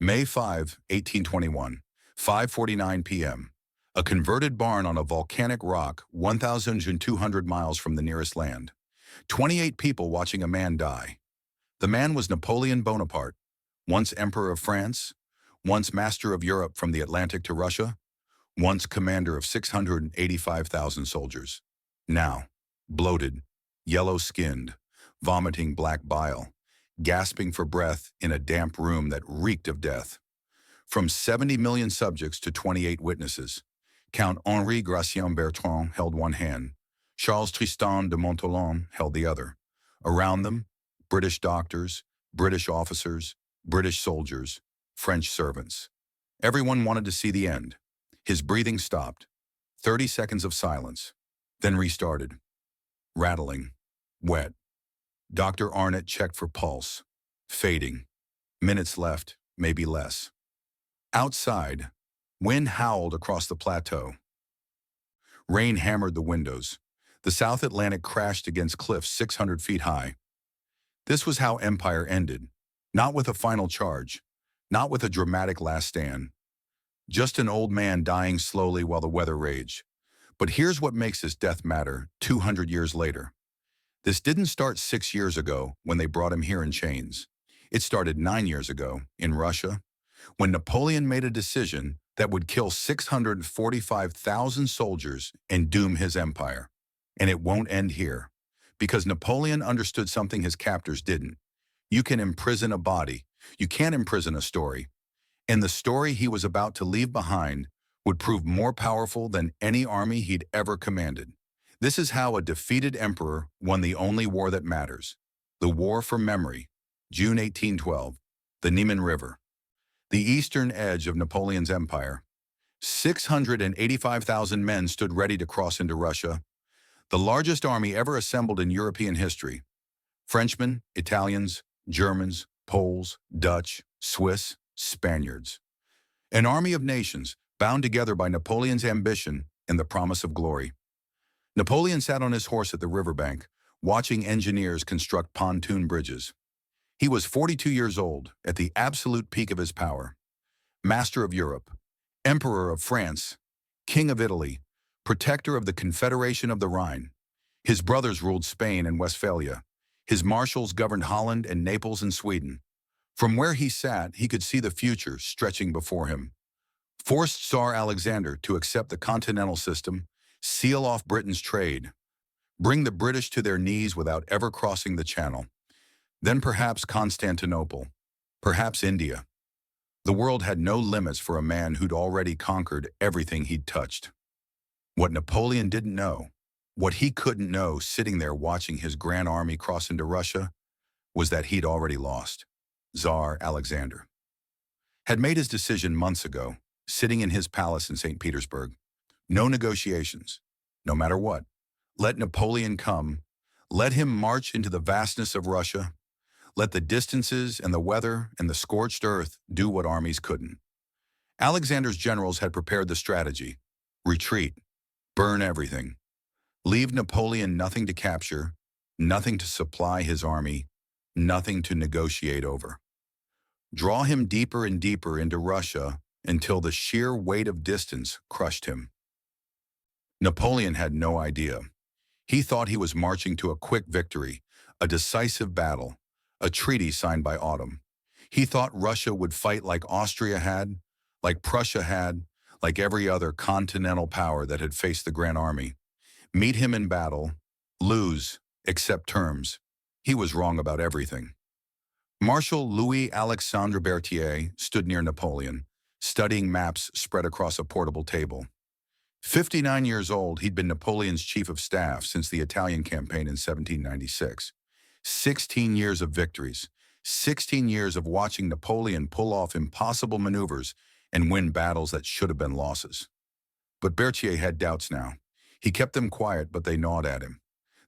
May 5, 1821, 5:49 p.m. A converted barn on a volcanic rock 1,200 miles from the nearest land. 28 people watching a man die. The man was Napoleon Bonaparte, once Emperor of France, once master of Europe from the Atlantic to Russia, once commander of 685,000 soldiers. Now, bloated, yellow-skinned, vomiting black bile, gasping for breath in a damp room that reeked of death. From 70 million subjects to 28 witnesses, Count Henri Gratien Bertrand held one hand, Charles Tristan de Montholon held the other. Around them, British doctors, British officers, British soldiers, French servants. Everyone wanted to see the end. His breathing stopped. 30 seconds of silence, then restarted. Rattling. Wet. Dr. Arnott checked for pulse. Fading. Minutes left, maybe less. Outside, wind howled across the plateau. Rain hammered the windows. The South Atlantic crashed against cliffs 600 feet high. This was how empire ended. Not with a final charge. Not with a dramatic last stand. Just an old man dying slowly while the weather raged. But here's what makes this death matter 200 years later. This didn't start 6 years ago when they brought him here in chains. It started 9 years ago in Russia, when Napoleon made a decision that would kill 645,000 soldiers and doom his empire. And it won't end here, because Napoleon understood something his captors didn't. You can imprison a body, you can't imprison a story. And the story he was about to leave behind would prove more powerful than any army he'd ever commanded. This is how a defeated emperor won the only war that matters. The War for Memory, June 1812, the Niemen River. The eastern edge of Napoleon's empire. 685,000 men stood ready to cross into Russia, the largest army ever assembled in European history. Frenchmen, Italians, Germans, Poles, Dutch, Swiss, Spaniards. An army of nations bound together by Napoleon's ambition and the promise of glory. Napoleon sat on his horse at the riverbank, watching engineers construct pontoon bridges. He was 42 years old, at the absolute peak of his power. Master of Europe, Emperor of France, King of Italy, protector of the Confederation of the Rhine. His brothers ruled Spain and Westphalia. His marshals governed Holland and Naples and Sweden. From where he sat, he could see the future stretching before him. Forced Tsar Alexander to accept the continental system, seal off Britain's trade, bring the British to their knees without ever crossing the Channel. Then perhaps Constantinople, perhaps India. The world had no limits for a man who'd already conquered everything he'd touched. What Napoleon didn't know, what he couldn't know sitting there watching his grand army cross into Russia, was that he'd already lost. Tsar Alexander had made his decision months ago, sitting in his palace in St. Petersburg. No negotiations, no matter what. Let Napoleon come. Let him march into the vastness of Russia. Let the distances and the weather and the scorched earth do what armies couldn't. Alexander's generals had prepared the strategy. Retreat. Burn everything. Leave Napoleon nothing to capture, nothing to supply his army, nothing to negotiate over. Draw him deeper and deeper into Russia until the sheer weight of distance crushed him. Napoleon had no idea. He thought he was marching to a quick victory, a decisive battle, a treaty signed by autumn. He thought Russia would fight like Austria had, like Prussia had, like every other continental power that had faced the Grand Army. Meet him in battle, lose, accept terms. He was wrong about everything. Marshal Louis-Alexandre Berthier stood near Napoleon, studying maps spread across a portable table. 59 years old, he'd been Napoleon's chief of staff since the Italian campaign in 1796. 16 years of victories, 16 years of watching Napoleon pull off impossible maneuvers and win battles that should have been losses. But Berthier had doubts now. He kept them quiet, but they gnawed at him.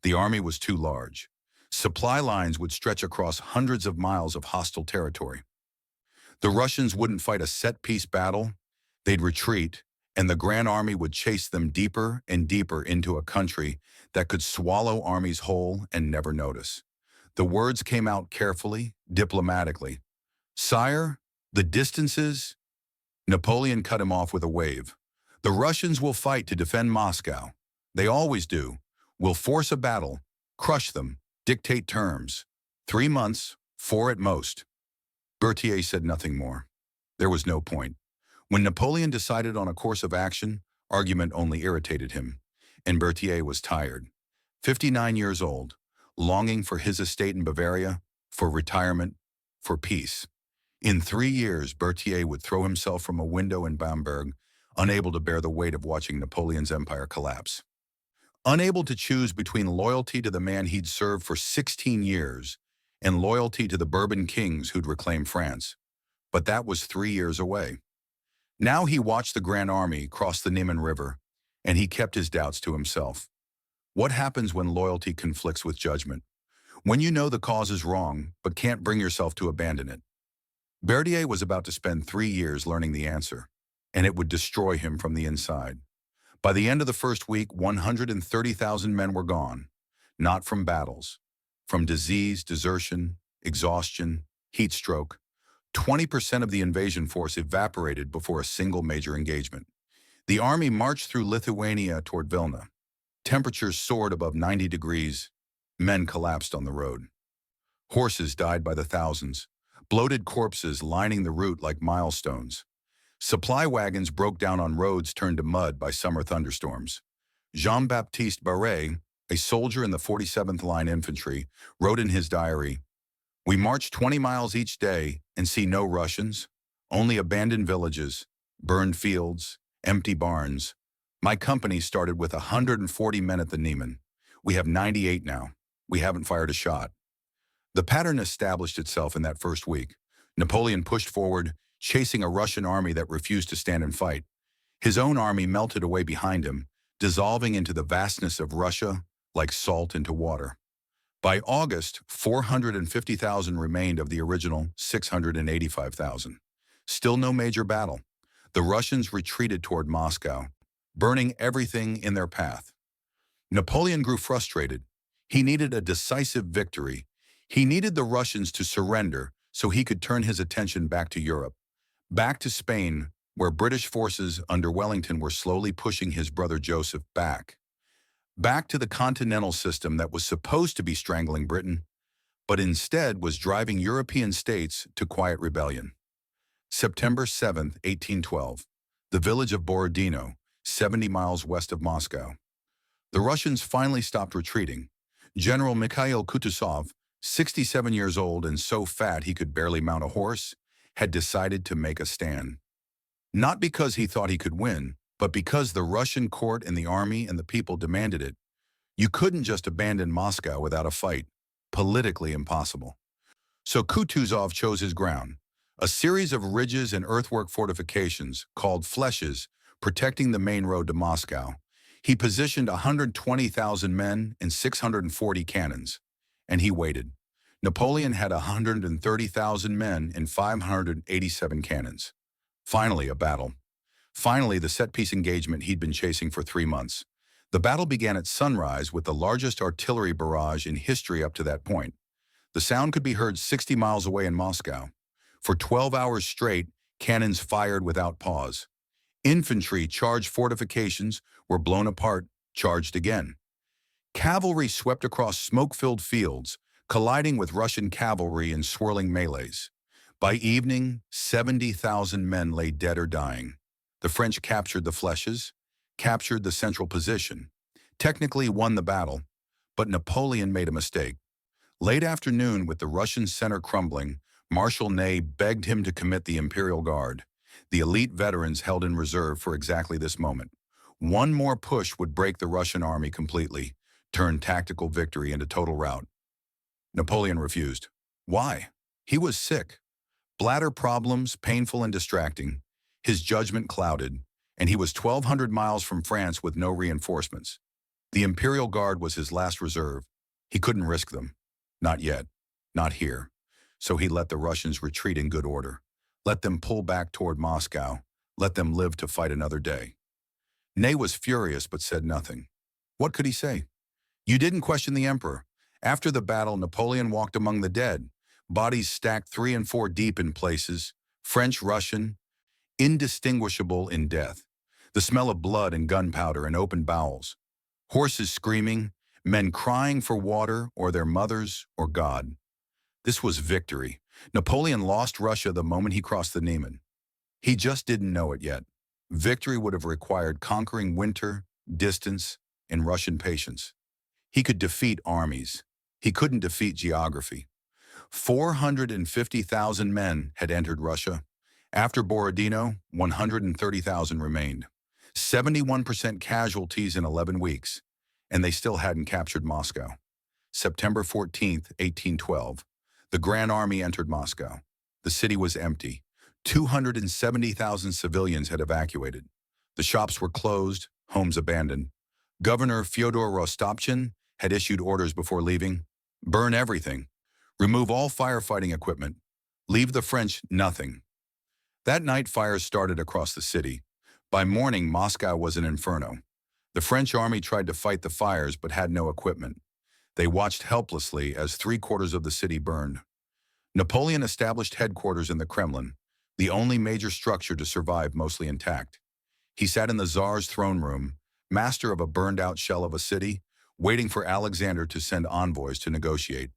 The army was too large. Supply lines would stretch across hundreds of miles of hostile territory. The Russians wouldn't fight a set-piece battle. They'd retreat, and the Grand Army would chase them deeper and deeper into a country that could swallow armies whole and never notice. The words came out carefully, diplomatically. "Sire, The distances? Napoleon cut him off with a wave. The Russians will fight to defend Moscow. They always do. We'll force a battle, crush them, dictate terms. 3 months, 4 at most. Berthier said nothing more. There was no point. When Napoleon decided on a course of action, argument only irritated him, and Berthier was tired. 59 years old, longing for his estate in Bavaria, for retirement, for peace. In 3 years, Berthier would throw himself from a window in Bamberg, unable to bear the weight of watching Napoleon's empire collapse. Unable to choose between loyalty to the man he'd served for 16 years and loyalty to the Bourbon kings who'd reclaimed France. But that was 3 years away. Now he watched the Grand Army cross the Niemen River, and he kept his doubts to himself. What happens when loyalty conflicts with judgment? When you know the cause is wrong, but can't bring yourself to abandon it? Berthier was about to spend 3 years learning the answer, and it would destroy him from the inside. By the end of the first week, 130,000 men were gone, not from battles, from disease, desertion, exhaustion, heat stroke. 20% of the invasion force evaporated before a single major engagement. The army marched through Lithuania toward Vilna. Temperatures soared above 90 degrees. Men collapsed on the road. Horses died by the thousands, bloated corpses lining the route like milestones. Supply wagons broke down on roads turned to mud by summer thunderstorms. Jean-Baptiste Barré, a soldier in the 47th Line Infantry, wrote in his diary, "We march 20 miles each day and see no Russians, only abandoned villages, burned fields, empty barns. My company started with 140 men at the Niemen. We have 98 now. We haven't fired a shot." The pattern established itself in that first week. Napoleon pushed forward, chasing a Russian army that refused to stand and fight. His own army melted away behind him, dissolving into the vastness of Russia like salt into water. By August, 450,000 remained of the original 685,000. Still no major battle. The Russians retreated toward Moscow, burning everything in their path. Napoleon grew frustrated. He needed a decisive victory. He needed the Russians to surrender so he could turn his attention back to Europe, back to Spain, where British forces under Wellington were slowly pushing his brother Joseph back to the continental system that was supposed to be strangling Britain, but instead was driving European states to quiet rebellion. September 7, 1812, the village of Borodino, 70 miles west of Moscow. The Russians finally stopped retreating. General Mikhail Kutuzov, 67 years old and so fat he could barely mount a horse, had decided to make a stand. Not because he thought he could win, but because the Russian court and the army and the people demanded it. You couldn't just abandon Moscow without a fight. Politically impossible. So Kutuzov chose his ground, a series of ridges and earthwork fortifications called flèches protecting the main road to Moscow. He positioned 120,000 men and 640 cannons, and he waited. Napoleon had 130,000 men and 587 cannons. Finally, a battle. Finally, the set-piece engagement he'd been chasing for 3 months. The battle began at sunrise with the largest artillery barrage in history up to that point. The sound could be heard 60 miles away in Moscow. For 12 hours straight, cannons fired without pause. Infantry charged fortifications, were blown apart, charged again. Cavalry swept across smoke-filled fields, colliding with Russian cavalry in swirling melees. By evening, 70,000 men lay dead or dying. The French captured the flèches, captured the central position, technically won the battle, but Napoleon made a mistake. Late afternoon, with the Russian center crumbling, Marshal Ney begged him to commit the Imperial Guard, the elite veterans held in reserve for exactly this moment. One more push would break the Russian army completely, turn tactical victory into total rout. Napoleon refused. Why? He was sick. Bladder problems, painful and distracting. His judgment clouded, and he was 1,200 miles from France with no reinforcements. The Imperial Guard was his last reserve. He couldn't risk them. Not yet. Not here. So he let the Russians retreat in good order. Let them pull back toward Moscow. Let them live to fight another day. Ney was furious but said nothing. What could he say? You didn't question the emperor. After the battle, Napoleon walked among the dead, bodies stacked 3 and 4 deep in places, French, Russian, indistinguishable in death. The smell of blood and gunpowder and open bowels. Horses screaming, men crying for water or their mothers or God. This was victory. Napoleon lost Russia the moment he crossed the Niemen. He just didn't know it yet. Victory would have required conquering winter, distance, and Russian patience. He could defeat armies. He couldn't defeat geography. 450,000 men had entered Russia. After Borodino, 130,000 remained. 71% casualties in 11 weeks, and they still hadn't captured Moscow. September 14th, 1812. The Grand Army entered Moscow. The city was empty. 270,000 civilians had evacuated. The shops were closed, homes abandoned. Governor Fyodor Rostopchin had issued orders before leaving. Burn everything. Remove all firefighting equipment. Leave the French nothing. That night, fires started across the city. By morning, Moscow was an inferno. The French army tried to fight the fires but had no equipment. They watched helplessly as 3/4 of the city burned. Napoleon established headquarters in the Kremlin, the only major structure to survive mostly intact. He sat in the Tsar's throne room, master of a burned-out shell of a city, waiting for Alexander to send envoys to negotiate.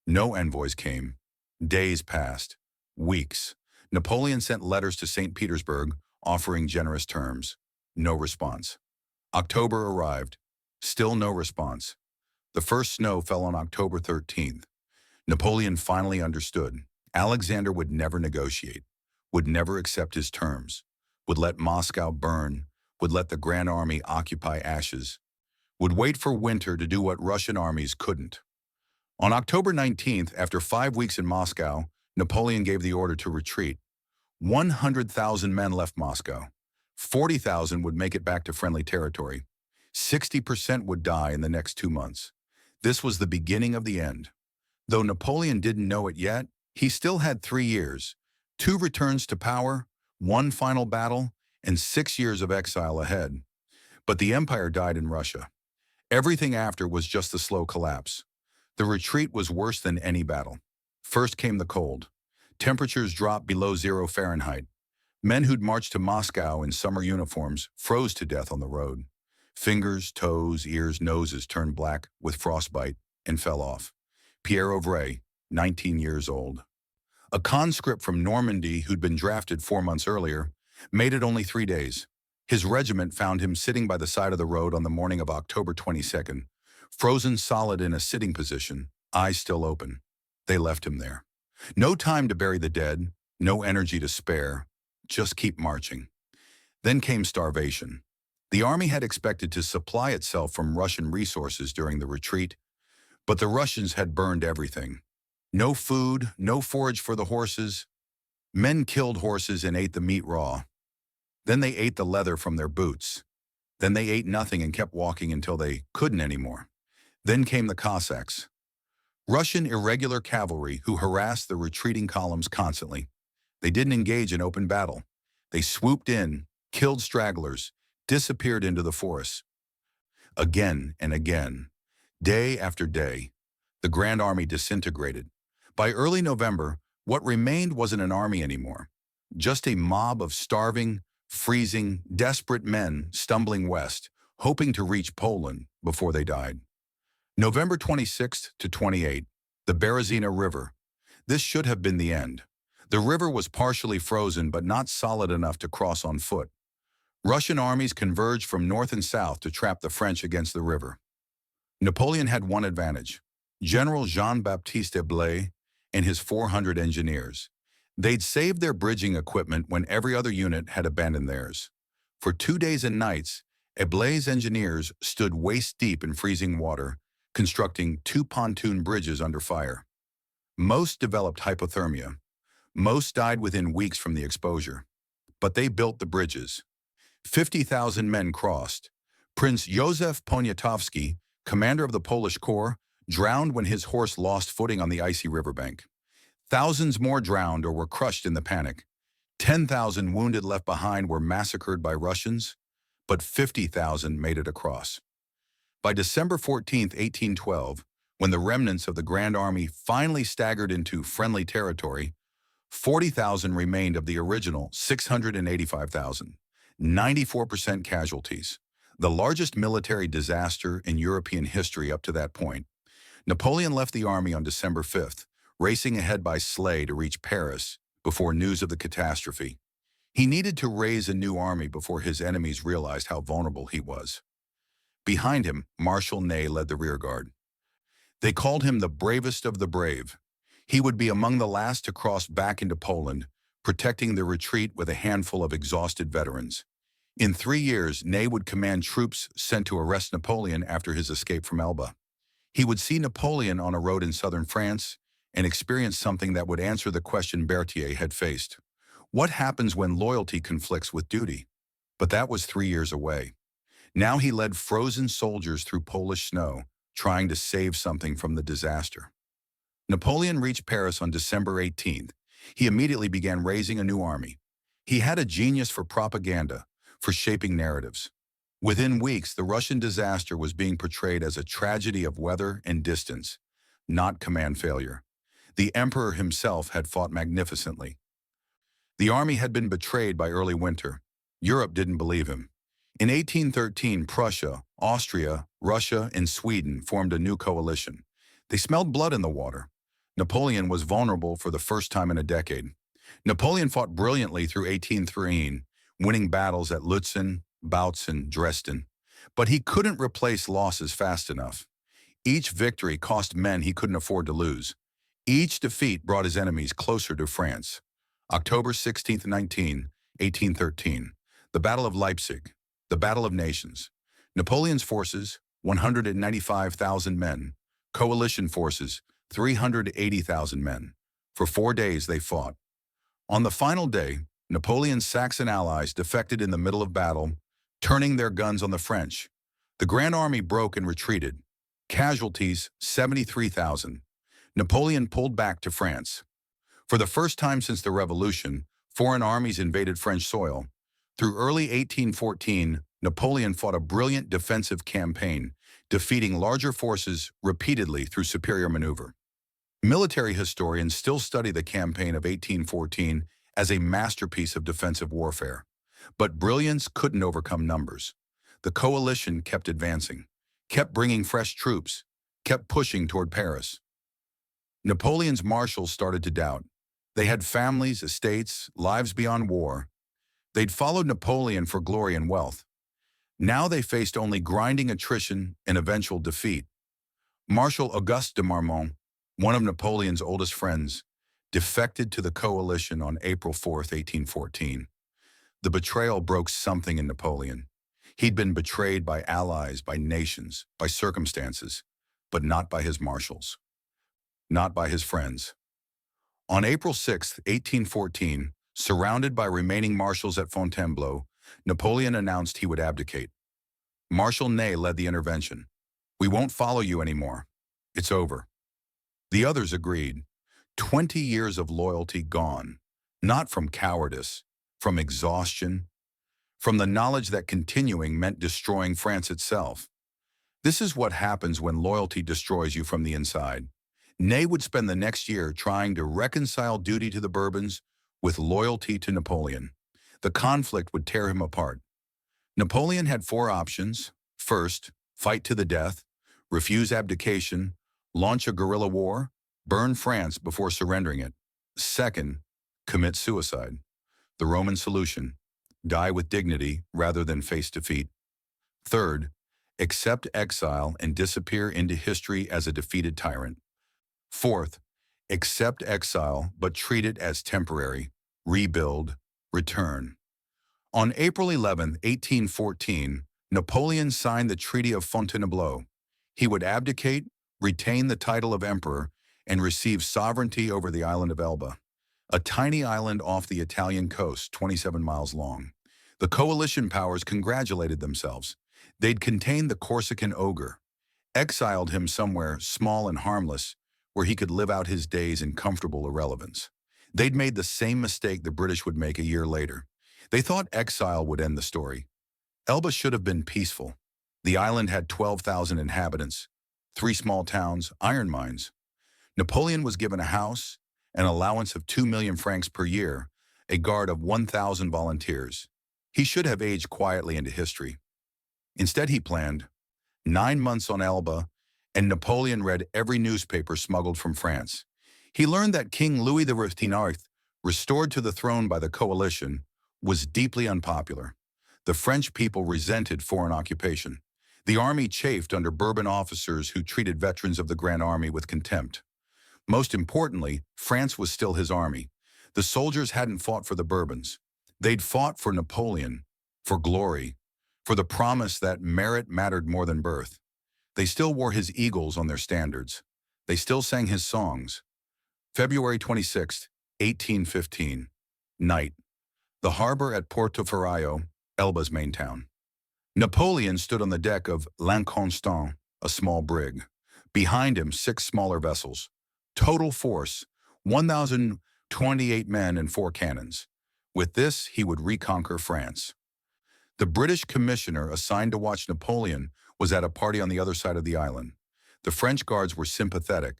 No envoys came. Days passed. Weeks. Napoleon sent letters to St. Petersburg, offering generous terms. No response. October arrived. Still no response. The first snow fell on October 13th. Napoleon finally understood. Alexander would never negotiate, would never accept his terms, would let Moscow burn, would let the Grand Army occupy ashes, would wait for winter to do what Russian armies couldn't. On October 19th, after 5 weeks in Moscow, Napoleon gave the order to retreat. 100,000 men left Moscow. 40,000 would make it back to friendly territory. 60% would die in the next 2 months. This was the beginning of the end. Though Napoleon didn't know it yet, he still had 3 years, 2 returns to power, 1 final battle, and 6 years of exile ahead. But the empire died in Russia. Everything after was just a slow collapse. The retreat was worse than any battle. First came the cold. Temperatures dropped below 0 Fahrenheit. Men who'd marched to Moscow in summer uniforms froze to death on the road. Fingers, toes, ears, noses turned black with frostbite and fell off. Pierre Auvray, 19 years old. A conscript from Normandy who'd been drafted 4 months earlier, made it only 3 days. His regiment found him sitting by the side of the road on the morning of October 22nd, frozen solid in a sitting position, eyes still open. They left him there. No time to bury the dead, no energy to spare, just keep marching. Then came starvation. The army had expected to supply itself from Russian resources during the retreat, but the Russians had burned everything. No food, no forage for the horses. Men killed horses and ate the meat raw. Then they ate the leather from their boots. Then they ate nothing and kept walking until they couldn't anymore. Then came the Cossacks. Russian irregular cavalry who harassed the retreating columns constantly. They didn't engage in open battle. They swooped in, killed stragglers, disappeared into the forests. Again and again, day after day, the Grand Army disintegrated. By early November, what remained wasn't an army anymore, just a mob of starving, freezing, desperate men stumbling west, hoping to reach Poland before they died. November 26th to 28th, the Berezina River. This should have been the end. The river was partially frozen but not solid enough to cross on foot. Russian armies converged from north and south to trap the French against the river. Napoleon had one advantage: General Jean-Baptiste Blay and his 400 engineers. They'd saved their bridging equipment when every other unit had abandoned theirs. For 2 days and nights, Blay's engineers stood waist-deep in freezing water, constructing 2 pontoon bridges under fire. Most developed hypothermia. Most died within weeks from the exposure. But they built the bridges. 50,000 men crossed. Prince Józef Poniatowski, commander of the Polish Corps, drowned when his horse lost footing on the icy riverbank. Thousands more drowned or were crushed in the panic. 10,000 wounded left behind were massacred by Russians, but 50,000 made it across. By December 14, 1812, when the remnants of the Grand Army finally staggered into friendly territory, 40,000 remained of the original 685,000. 94% casualties. The largest military disaster in European history up to that point. Napoleon left the army on December 5th, racing ahead by sleigh to reach Paris before news of the catastrophe. He needed to raise a new army before his enemies realized how vulnerable he was. Behind him, Marshal Ney led the rearguard. They called him the bravest of the brave. He would be among the last to cross back into Poland, protecting the retreat with a handful of exhausted veterans. In 3 years, Ney would command troops sent to arrest Napoleon after his escape from Elba. He would see Napoleon on a road in southern France and experience something that would answer the question Berthier had faced. What happens when loyalty conflicts with duty? But that was 3 years away. Now he led frozen soldiers through Polish snow, trying to save something from the disaster. Napoleon reached Paris on December 18th. He immediately began raising a new army. He had a genius for propaganda, for shaping narratives. Within weeks, the Russian disaster was being portrayed as a tragedy of weather and distance, not command failure. The emperor himself had fought magnificently. The army had been betrayed by early winter. Europe didn't believe him. In 1813, Prussia, Austria, Russia, and Sweden formed a new coalition. They smelled blood in the water. Napoleon was vulnerable for the first time in a decade. Napoleon fought brilliantly through 1813, winning battles at Lutzen, Bautzen, Dresden. But he couldn't replace losses fast enough. Each victory cost men he couldn't afford to lose. Each defeat brought his enemies closer to France. October 16, 1813, the Battle of Leipzig, the Battle of Nations. Napoleon's forces, 195,000 men. Coalition forces, 380,000 men. For 4 days they fought. On the final day, Napoleon's Saxon allies defected in the middle of battle, turning their guns on the French. The Grand Army broke and retreated. Casualties, 73,000. Napoleon pulled back to France. For the first time since the Revolution, foreign armies invaded French soil. Through early 1814, Napoleon fought a brilliant defensive campaign, defeating larger forces repeatedly through superior maneuver. Military historians still study the campaign of 1814 as a masterpiece of defensive warfare. But brilliance couldn't overcome numbers. The coalition kept advancing, kept bringing fresh troops, kept pushing toward Paris. Napoleon's marshals started to doubt. They had families, estates, lives beyond war. They'd followed Napoleon for glory and wealth. Now they faced only grinding attrition and eventual defeat. Marshal Auguste de Marmont, one of Napoleon's oldest friends, defected to the coalition on April 4, 1814. The betrayal broke something in Napoleon. He'd been betrayed by allies, by nations, by circumstances, but not by his marshals, not by his friends. On April 6, 1814, surrounded by remaining marshals at Fontainebleau, Napoleon announced he would abdicate. Marshal Ney led the intervention. "We won't follow you anymore. It's over." The others agreed. 20 years of loyalty gone, not from cowardice, from exhaustion, from the knowledge that continuing meant destroying France itself. This is what happens when loyalty destroys you from the inside. Ney would spend the next year trying to reconcile duty to the Bourbons with loyalty to Napoleon. The conflict would tear him apart. Napoleon had 4 options. First, fight to the death, refuse abdication, launch a guerrilla war, burn France before surrendering it. Second, commit suicide. The Roman solution, die with dignity rather than face defeat. Third, accept exile and disappear into history as a defeated tyrant. Fourth, accept exile but treat it as temporary, rebuild, return. On April 11, 1814, Napoleon signed the Treaty of Fontainebleau. He would abdicate, retain the title of emperor, and receive sovereignty over the island of Elba, a tiny island off the Italian coast, 27 miles long. The coalition powers congratulated themselves. They'd contained the Corsican ogre, exiled him somewhere small and harmless, where he could live out his days in comfortable irrelevance. They'd made the same mistake the British would make a year later. They thought exile would end the story. Elba should have been peaceful. The island had 12,000 inhabitants, 3 small towns, iron mines. Napoleon was given a house, an allowance of 2 million francs per year, a guard of 1,000 volunteers. He should have aged quietly into history. Instead, he planned 9 months on Elba, and Napoleon read every newspaper smuggled from France. He learned that King Louis XIV, restored to the throne by the coalition, was deeply unpopular. The French people resented foreign occupation. The army chafed under Bourbon officers who treated veterans of the Grand Army with contempt. Most importantly, France was still his army. The soldiers hadn't fought for the Bourbons. They'd fought for Napoleon, for glory, for the promise that merit mattered more than birth. They still wore his eagles on their standards. They still sang his songs. February 26, 1815. Night. The harbor at Porto Ferraio, Elba's main town. Napoleon stood on the deck of L'Inconstant, a small brig. Behind him, 6 smaller vessels. Total force, 1,028 men and 4 cannons. With this, he would reconquer France. The British commissioner assigned to watch Napoleon was at a party on the other side of the island. The French guards were sympathetic.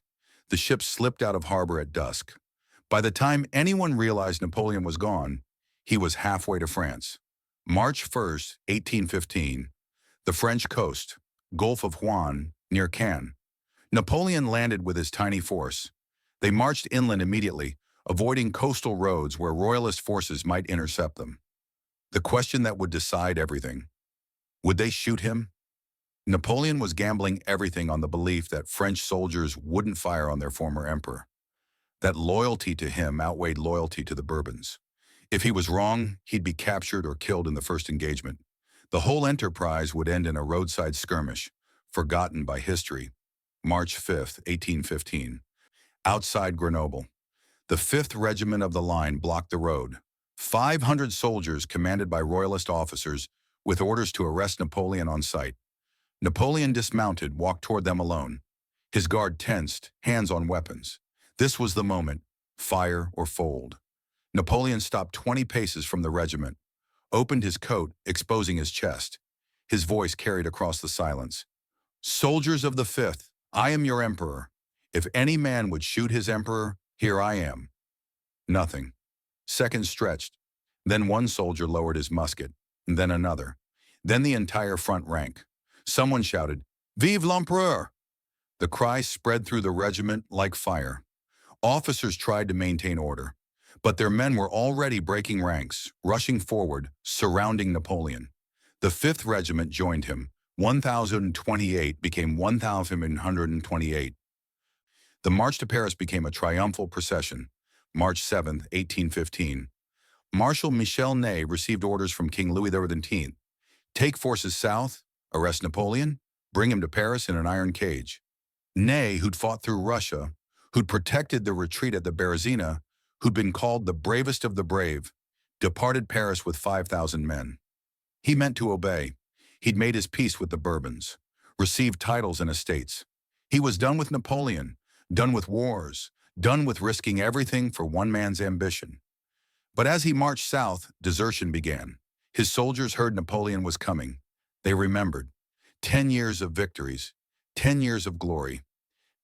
The ship slipped out of harbor at dusk. By the time anyone realized Napoleon was gone, he was halfway to France. March 1st, 1815. The French coast, Gulf of Juan, near Cannes. Napoleon landed with his tiny force. They marched inland immediately, avoiding coastal roads where royalist forces might intercept them. The question that would decide everything. Would they shoot him? Napoleon was gambling everything on the belief that French soldiers wouldn't fire on their former emperor. That loyalty to him outweighed loyalty to the Bourbons. If he was wrong, he'd be captured or killed in the first engagement. The whole enterprise would end in a roadside skirmish, forgotten by history. March 5th, 1815. Outside Grenoble. The 5th Regiment of the Line blocked the road. 500 soldiers commanded by royalist officers with orders to arrest Napoleon on sight. Napoleon dismounted, walked toward them alone. His guard tensed, hands on weapons. This was the moment, fire or fold. Napoleon stopped 20 paces from the regiment, opened his coat, exposing his chest. His voice carried across the silence. Soldiers of the 5th, I am your emperor. If any man would shoot his emperor, here I am. Nothing. Seconds stretched. Then one soldier lowered his musket, and then another. Then the entire front rank. Someone shouted, "Vive l'Empereur!" The cry spread through the regiment like fire. Officers tried to maintain order, but their men were already breaking ranks, rushing forward, surrounding Napoleon. The 5th Regiment joined him. 1,028 became 1,128. The march to Paris became a triumphal procession. March 7, 1815. Marshal Michel Ney received orders from King Louis XIV. Take forces south, arrest Napoleon, bring him to Paris in an iron cage. Ney, who'd fought through Russia, who'd protected the retreat at the Berezina, who'd been called the bravest of the brave, departed Paris with 5,000 men. He meant to obey. He'd made his peace with the Bourbons, received titles and estates. He was done with Napoleon, done with wars, done with risking everything for one man's ambition. But as he marched south, desertion began. His soldiers heard Napoleon was coming. They remembered. 10 years of victories, 10 years of glory,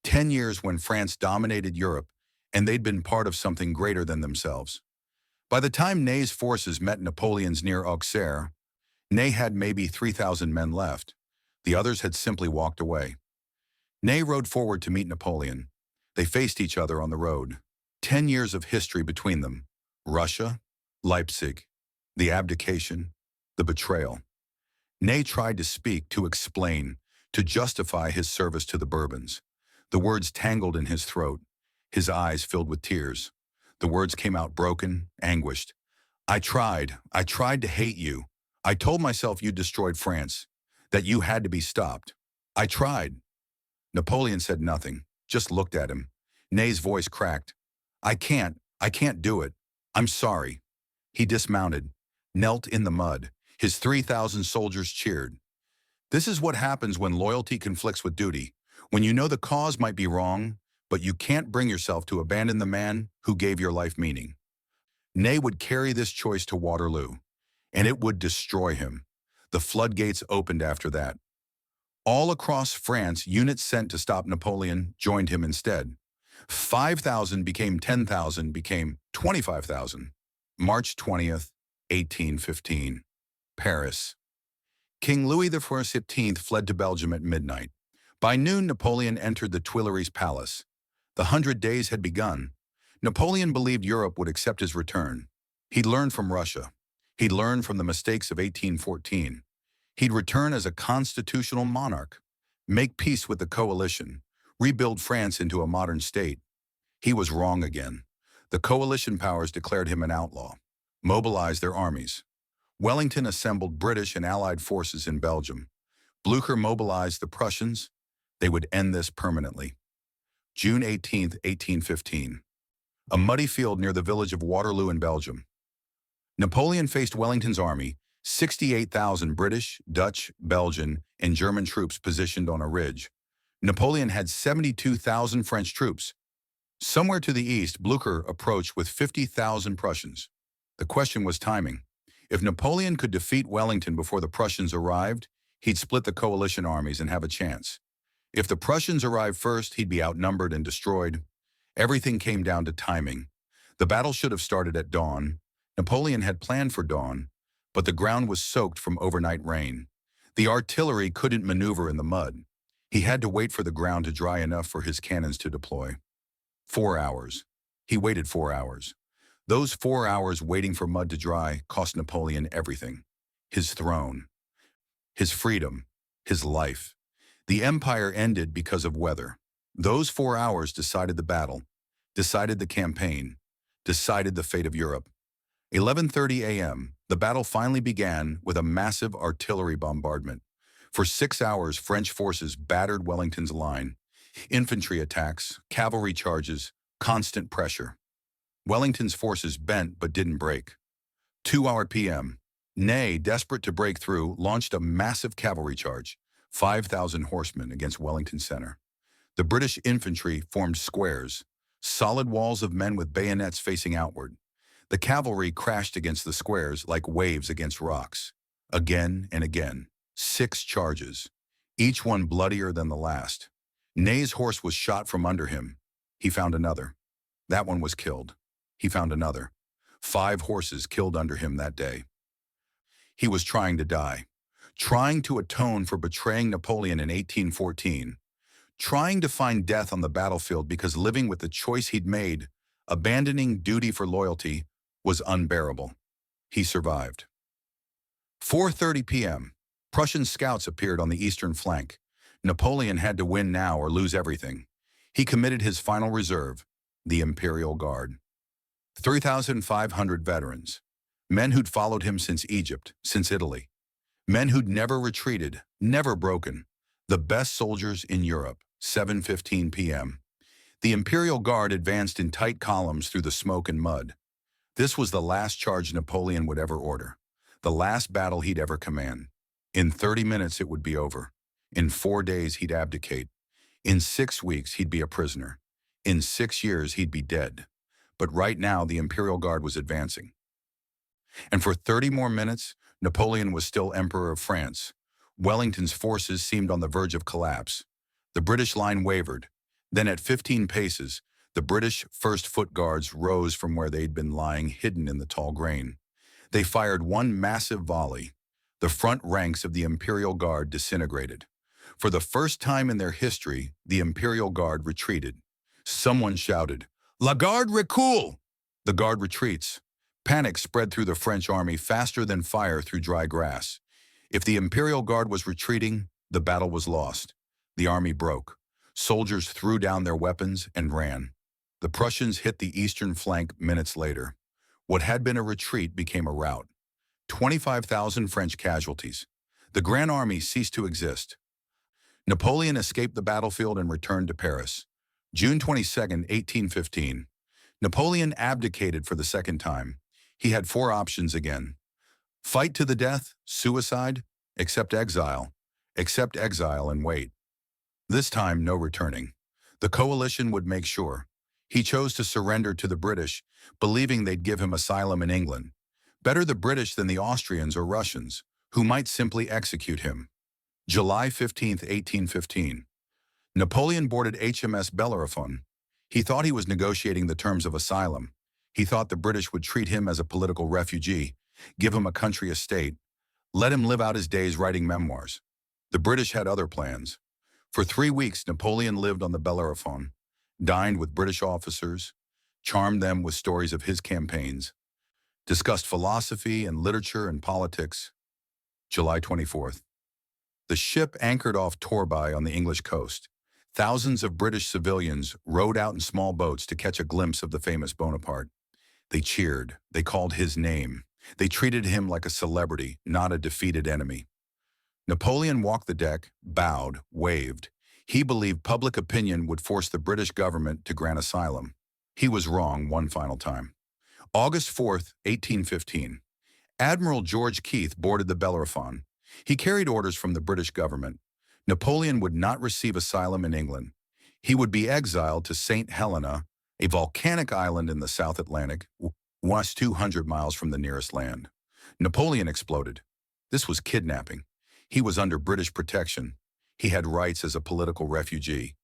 10 years when France dominated Europe, and they'd been part of something greater than themselves. By the time Ney's forces met Napoleon's near Auxerre, Ney had maybe 3,000 men left. The others had simply walked away. Ney rode forward to meet Napoleon. They faced each other on the road. 10 years of history between them. Russia, Leipzig, the abdication, the betrayal. Ney tried to speak, to explain, to justify his service to the Bourbons. The words tangled in his throat. His eyes filled with tears. The words came out broken, anguished. I tried to hate you. I told myself you destroyed France, that you had to be stopped. I tried. Napoleon said nothing, just looked at him. Ney's voice cracked. I can't do it. I'm sorry. He dismounted, knelt in the mud. His 3,000 soldiers cheered. This is what happens when loyalty conflicts with duty, when you know the cause might be wrong, but you can't bring yourself to abandon the man who gave your life meaning. Ney would carry this choice to Waterloo, and it would destroy him. The floodgates opened after that. All across France, units sent to stop Napoleon joined him instead. 5,000 became 10,000, became 25,000. March 20th, 1815. Paris. King Louis XIV fled to Belgium at midnight. By noon, Napoleon entered the Tuileries Palace. The 100 Days had begun. Napoleon believed Europe would accept his return. He'd learned from Russia. He'd learned from the mistakes of 1814. He'd return as a constitutional monarch, make peace with the coalition, rebuild France into a modern state. He was wrong again. The coalition powers declared him an outlaw, mobilized their armies. Wellington assembled British and Allied forces in Belgium. Blücher mobilized the Prussians. They would end this permanently. June 18th, 1815. A muddy field near the village of Waterloo in Belgium. Napoleon faced Wellington's army, 68,000 British, Dutch, Belgian, and German troops positioned on a ridge. Napoleon had 72,000 French troops. Somewhere to the east, Blücher approached with 50,000 Prussians. The question was timing. If Napoleon could defeat Wellington before the Prussians arrived, he'd split the coalition armies and have a chance. If the Prussians arrived first, he'd be outnumbered and destroyed. Everything came down to timing. The battle should have started at dawn. Napoleon had planned for dawn, but the ground was soaked from overnight rain. The artillery couldn't maneuver in the mud. He had to wait for the ground to dry enough for his cannons to deploy. 4 hours. He waited 4 hours. Those 4 hours waiting for mud to dry cost Napoleon everything. His throne, his freedom, his life. The empire ended because of weather. Those 4 hours decided the battle, decided the campaign, decided the fate of Europe. 11:30 a.m., the battle finally began with a massive artillery bombardment. For 6 hours, French forces battered Wellington's line. Infantry attacks, cavalry charges, constant pressure. Wellington's forces bent but didn't break. 2 p.m. Ney, desperate to break through, launched a massive cavalry charge, 5,000 horsemen against Wellington Center. The British infantry formed squares, solid walls of men with bayonets facing outward. The cavalry crashed against the squares like waves against rocks. Again and again, 6 charges, each one bloodier than the last. Ney's horse was shot from under him. He found another. That one was killed. He found another. 5 horses killed under him that day. He was trying to die, trying to atone for betraying Napoleon in 1814, trying to find death on the battlefield because living with the choice he'd made, abandoning duty for loyalty, was unbearable. He survived. 4:30 p.m. Prussian scouts appeared on the eastern flank. Napoleon had to win now or lose everything. He committed his final reserve, the Imperial Guard. 3,500 veterans, men who'd followed him since Egypt, since Italy, men who'd never retreated, never broken, the best soldiers in Europe. 7:15 p.m. The Imperial Guard advanced in tight columns through the smoke and mud. This was the last charge Napoleon would ever order, the last battle he'd ever command. In 30 minutes it would be over. In 4 days he'd abdicate. In 6 weeks he'd be a prisoner. In 6 years he'd be dead. But right now the Imperial Guard was advancing. And for 30 more minutes, Napoleon was still Emperor of France. Wellington's forces seemed on the verge of collapse. The British line wavered. Then at 15 paces, the British First Foot Guards rose from where they'd been lying hidden in the tall grain. They fired one massive volley. The front ranks of the Imperial Guard disintegrated. For the first time in their history, the Imperial Guard retreated. Someone shouted, "La Garde recule!" The Guard retreats. Panic spread through the French army faster than fire through dry grass. If the Imperial Guard was retreating, the battle was lost. The army broke. Soldiers threw down their weapons and ran. The Prussians hit the eastern flank minutes later. What had been a retreat became a rout. 25,000 French casualties. The Grand Army ceased to exist. Napoleon escaped the battlefield and returned to Paris. June 22, 1815. Napoleon abdicated for the second time. He had 4 options again. Fight to the death, suicide, accept exile and wait. This time, no returning. The coalition would make sure. He chose to surrender to the British, believing they'd give him asylum in England. Better the British than the Austrians or Russians, who might simply execute him. July 15, 1815. Napoleon boarded HMS Bellerophon. He thought he was negotiating the terms of asylum. He thought the British would treat him as a political refugee, give him a country estate, let him live out his days writing memoirs. The British had other plans. For 3 weeks, Napoleon lived on the Bellerophon, dined with British officers, charmed them with stories of his campaigns, discussed philosophy and literature and politics. July 24th. The ship anchored off Torbay on the English coast. Thousands of British civilians rowed out in small boats to catch a glimpse of the famous Bonaparte. They cheered. They called his name. They treated him like a celebrity, not a defeated enemy. Napoleon walked the deck, bowed, waved. He believed public opinion would force the British government to grant asylum. He was wrong one final time. August 4th, 1815. Admiral George Keith boarded the Bellerophon. He carried orders from the British government. Napoleon would not receive asylum in England. He would be exiled to St. Helena, a volcanic island in the South Atlantic, west 200 miles from the nearest land. Napoleon exploded. This was kidnapping. He was under British protection. He had rights as a political refugee.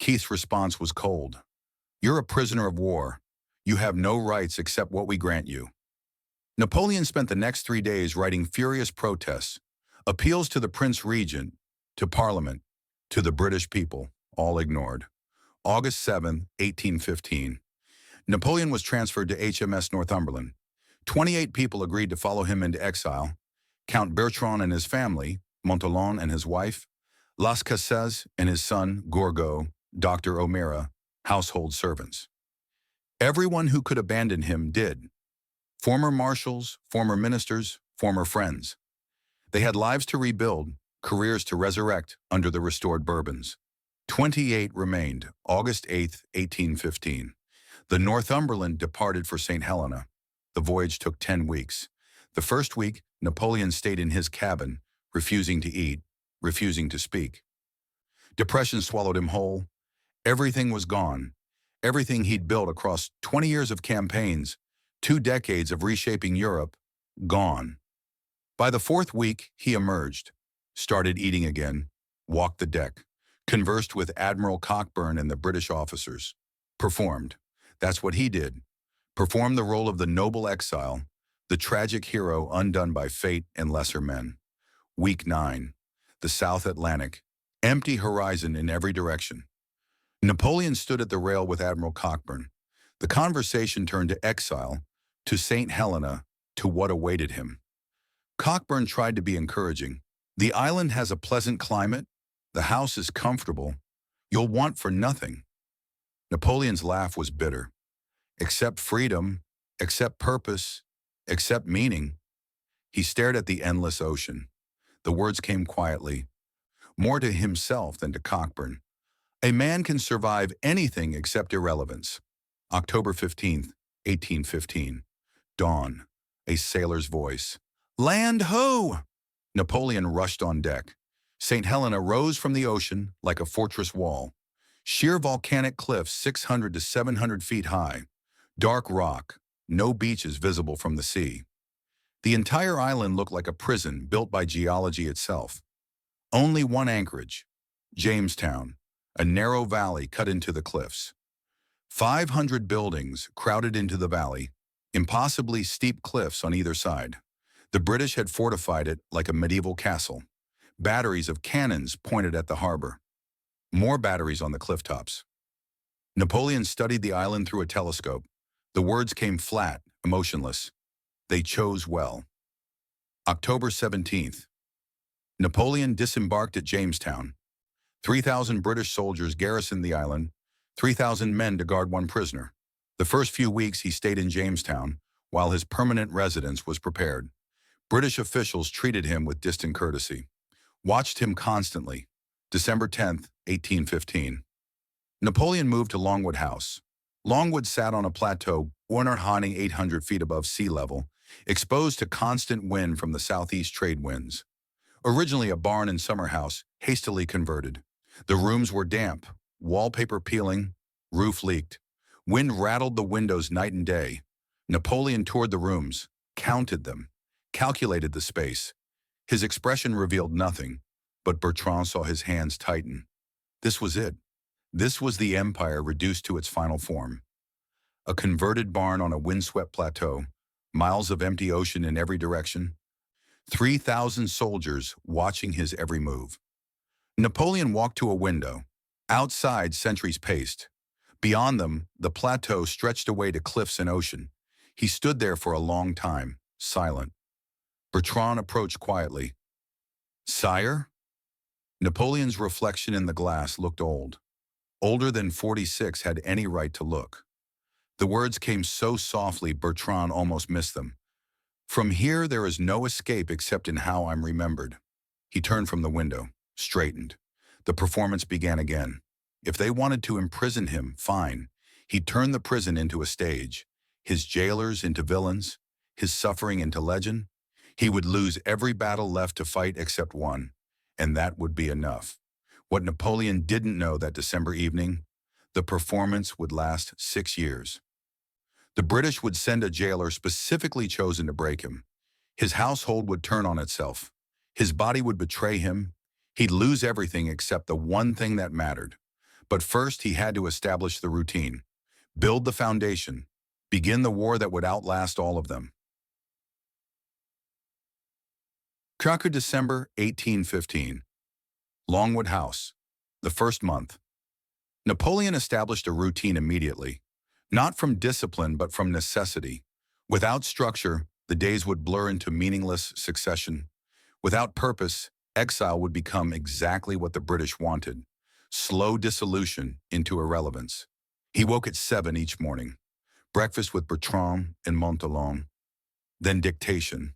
Keith's response was cold. "You're a prisoner of war. You have no rights except what we grant you." Napoleon spent the next 3 days writing furious protests, appeals to the Prince Regent, to Parliament, to the British people, all ignored. August 7, 1815. Napoleon was transferred to HMS Northumberland. 28 people agreed to follow him into exile. Count Bertrand and his family, Montholon and his wife, Las Cases and his son, Gorgo, Dr. O'Meara, household servants. Everyone who could abandon him did. Former marshals, former ministers, former friends. They had lives to rebuild, careers to resurrect under the restored Bourbons. 28 remained, August 8, 1815. The Northumberland departed for St. Helena. The voyage took 10 weeks. The first week, Napoleon stayed in his cabin, refusing to eat, refusing to speak. Depression swallowed him whole. Everything was gone. Everything he'd built across 20 years of campaigns, 2 decades of reshaping Europe, gone. By the 4th week, he emerged, started eating again, walked the deck, conversed with Admiral Cockburn and the British officers, performed. That's what he did. Performed the role of the noble exile, the tragic hero undone by fate and lesser men. Week 9. The South Atlantic. Empty horizon in every direction. Napoleon stood at the rail with Admiral Cockburn. The conversation turned to exile, to St. Helena, to what awaited him. Cockburn tried to be encouraging. "The island has a pleasant climate. The house is comfortable. You'll want for nothing." Napoleon's laugh was bitter. Except freedom, except purpose, except meaning. He stared at the endless ocean. The words came quietly, more to himself than to Cockburn. "A man can survive anything except irrelevance." October 15th, 1815. Dawn. A sailor's voice. "Land ho!" Napoleon rushed on deck. St. Helena rose from the ocean like a fortress wall. Sheer volcanic cliffs 600 to 700 feet high. Dark rock, no beaches visible from the sea. The entire island looked like a prison built by geology itself. Only one anchorage, Jamestown, a narrow valley cut into the cliffs. 500 buildings crowded into the valley, impossibly steep cliffs on either side. The British had fortified it like a medieval castle. Batteries of cannons pointed at the harbor. More batteries on the cliff tops. Napoleon studied the island through a telescope. The words came flat, emotionless. They chose well. October 17th. Napoleon disembarked at Jamestown. 3,000 British soldiers garrisoned the island, 3,000 men to guard one prisoner. The first few weeks he stayed in Jamestown, while his permanent residence was prepared. British officials treated him with distant courtesy. Watched him constantly. December 10th, 1815. Napoleon moved to Longwood House. Longwood sat on a plateau 1,800 feet above sea level, exposed to constant wind from the southeast trade winds. Originally a barn and summer house, hastily converted. The rooms were damp, wallpaper peeling, roof leaked. Wind rattled the windows night and day. Napoleon toured the rooms, counted them, calculated the space. His expression revealed nothing, but Bertrand saw his hands tighten. This was it. This was the empire reduced to its final form. A converted barn on a windswept plateau, miles of empty ocean in every direction, 3,000 soldiers watching his every move. Napoleon walked to a window. Outside, sentries paced. Beyond them, the plateau stretched away to cliffs and ocean. He stood there for a long time, silent. Bertrand approached quietly. "Sire?" Napoleon's reflection in the glass looked old. Older than 46 had any right to look. The words came so softly Bertrand almost missed them. "From here there is no escape except in how I'm remembered." He turned from the window, straightened. The performance began again. If they wanted to imprison him, fine. He turned the prison into a stage, his jailers into villains, his suffering into legend. He would lose every battle left to fight except one, and that would be enough. What Napoleon didn't know that December evening, the performance would last 6 years. The British would send a jailer specifically chosen to break him. His household would turn on itself. His body would betray him. He'd lose everything except the one thing that mattered. But first, he had to establish the routine, build the foundation, begin the war that would outlast all of them. Cracker December 1815. Longwood House. The first month. Napoleon established a routine immediately, not from discipline but from necessity. Without structure, the days would blur into meaningless succession. Without purpose, exile would become exactly what the British wanted: slow dissolution into irrelevance. He woke at 7 each morning, breakfast with Bertrand and Montholon, then dictation,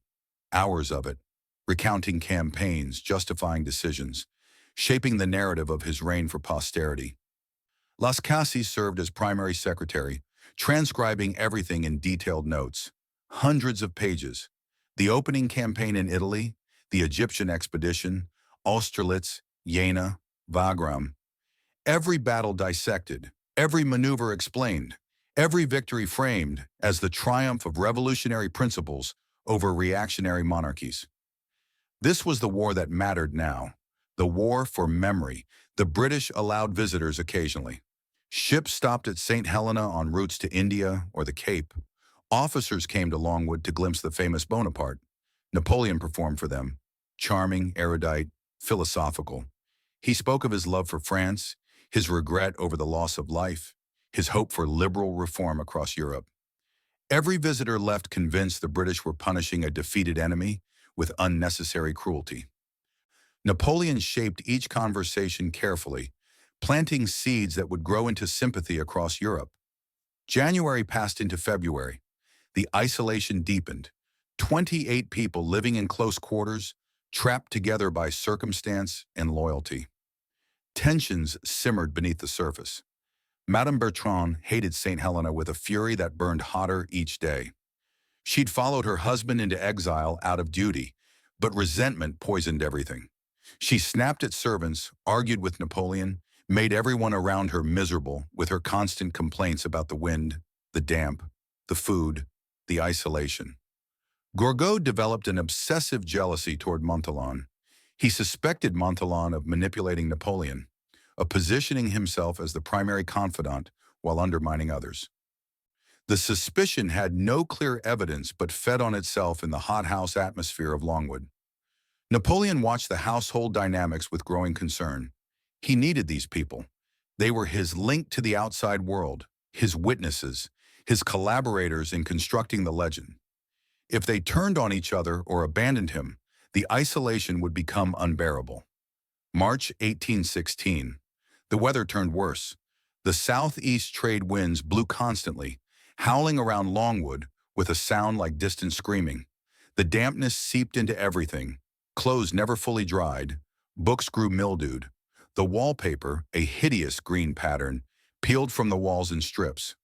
hours of it, recounting campaigns, justifying decisions, shaping the narrative of his reign for posterity. Las Cases served as primary secretary, transcribing everything in detailed notes, hundreds of pages. The opening campaign in Italy, the Egyptian expedition, Austerlitz, Jena, Wagram. Every battle dissected, every maneuver explained, every victory framed as the triumph of revolutionary principles over reactionary monarchies. This was the war that mattered now, the war for memory. The British allowed visitors occasionally. Ships stopped at St. Helena on routes to India or the Cape. Officers came to Longwood to glimpse the famous Bonaparte. Napoleon performed for them, charming, erudite, philosophical. He spoke of his love for France, his regret over the loss of life, his hope for liberal reform across Europe. Every visitor left convinced the British were punishing a defeated enemy with unnecessary cruelty. Napoleon shaped each conversation carefully, planting seeds that would grow into sympathy across Europe. January passed into February. The isolation deepened. 28 people living in close quarters, trapped together by circumstance and loyalty. Tensions simmered beneath the surface. Madame Bertrand hated St. Helena with a fury that burned hotter each day. She'd followed her husband into exile out of duty, but resentment poisoned everything. She snapped at servants, argued with Napoleon, made everyone around her miserable with her constant complaints about the wind, the damp, the food, the isolation. Gourgaud developed an obsessive jealousy toward Montholon. He suspected Montholon of manipulating Napoleon, of positioning himself as the primary confidant while undermining others. The suspicion had no clear evidence but fed on itself in the hothouse atmosphere of Longwood. Napoleon watched the household dynamics with growing concern. He needed these people. They were his link to the outside world, his witnesses, his collaborators in constructing the legend. If they turned on each other or abandoned him, the isolation would become unbearable. March 1816. The weather turned worse. The southeast trade winds blew constantly, howling around Longwood with a sound like distant screaming. The dampness seeped into everything. Clothes never fully dried. Books grew mildewed. The wallpaper, a hideous green pattern, peeled from the walls in strips.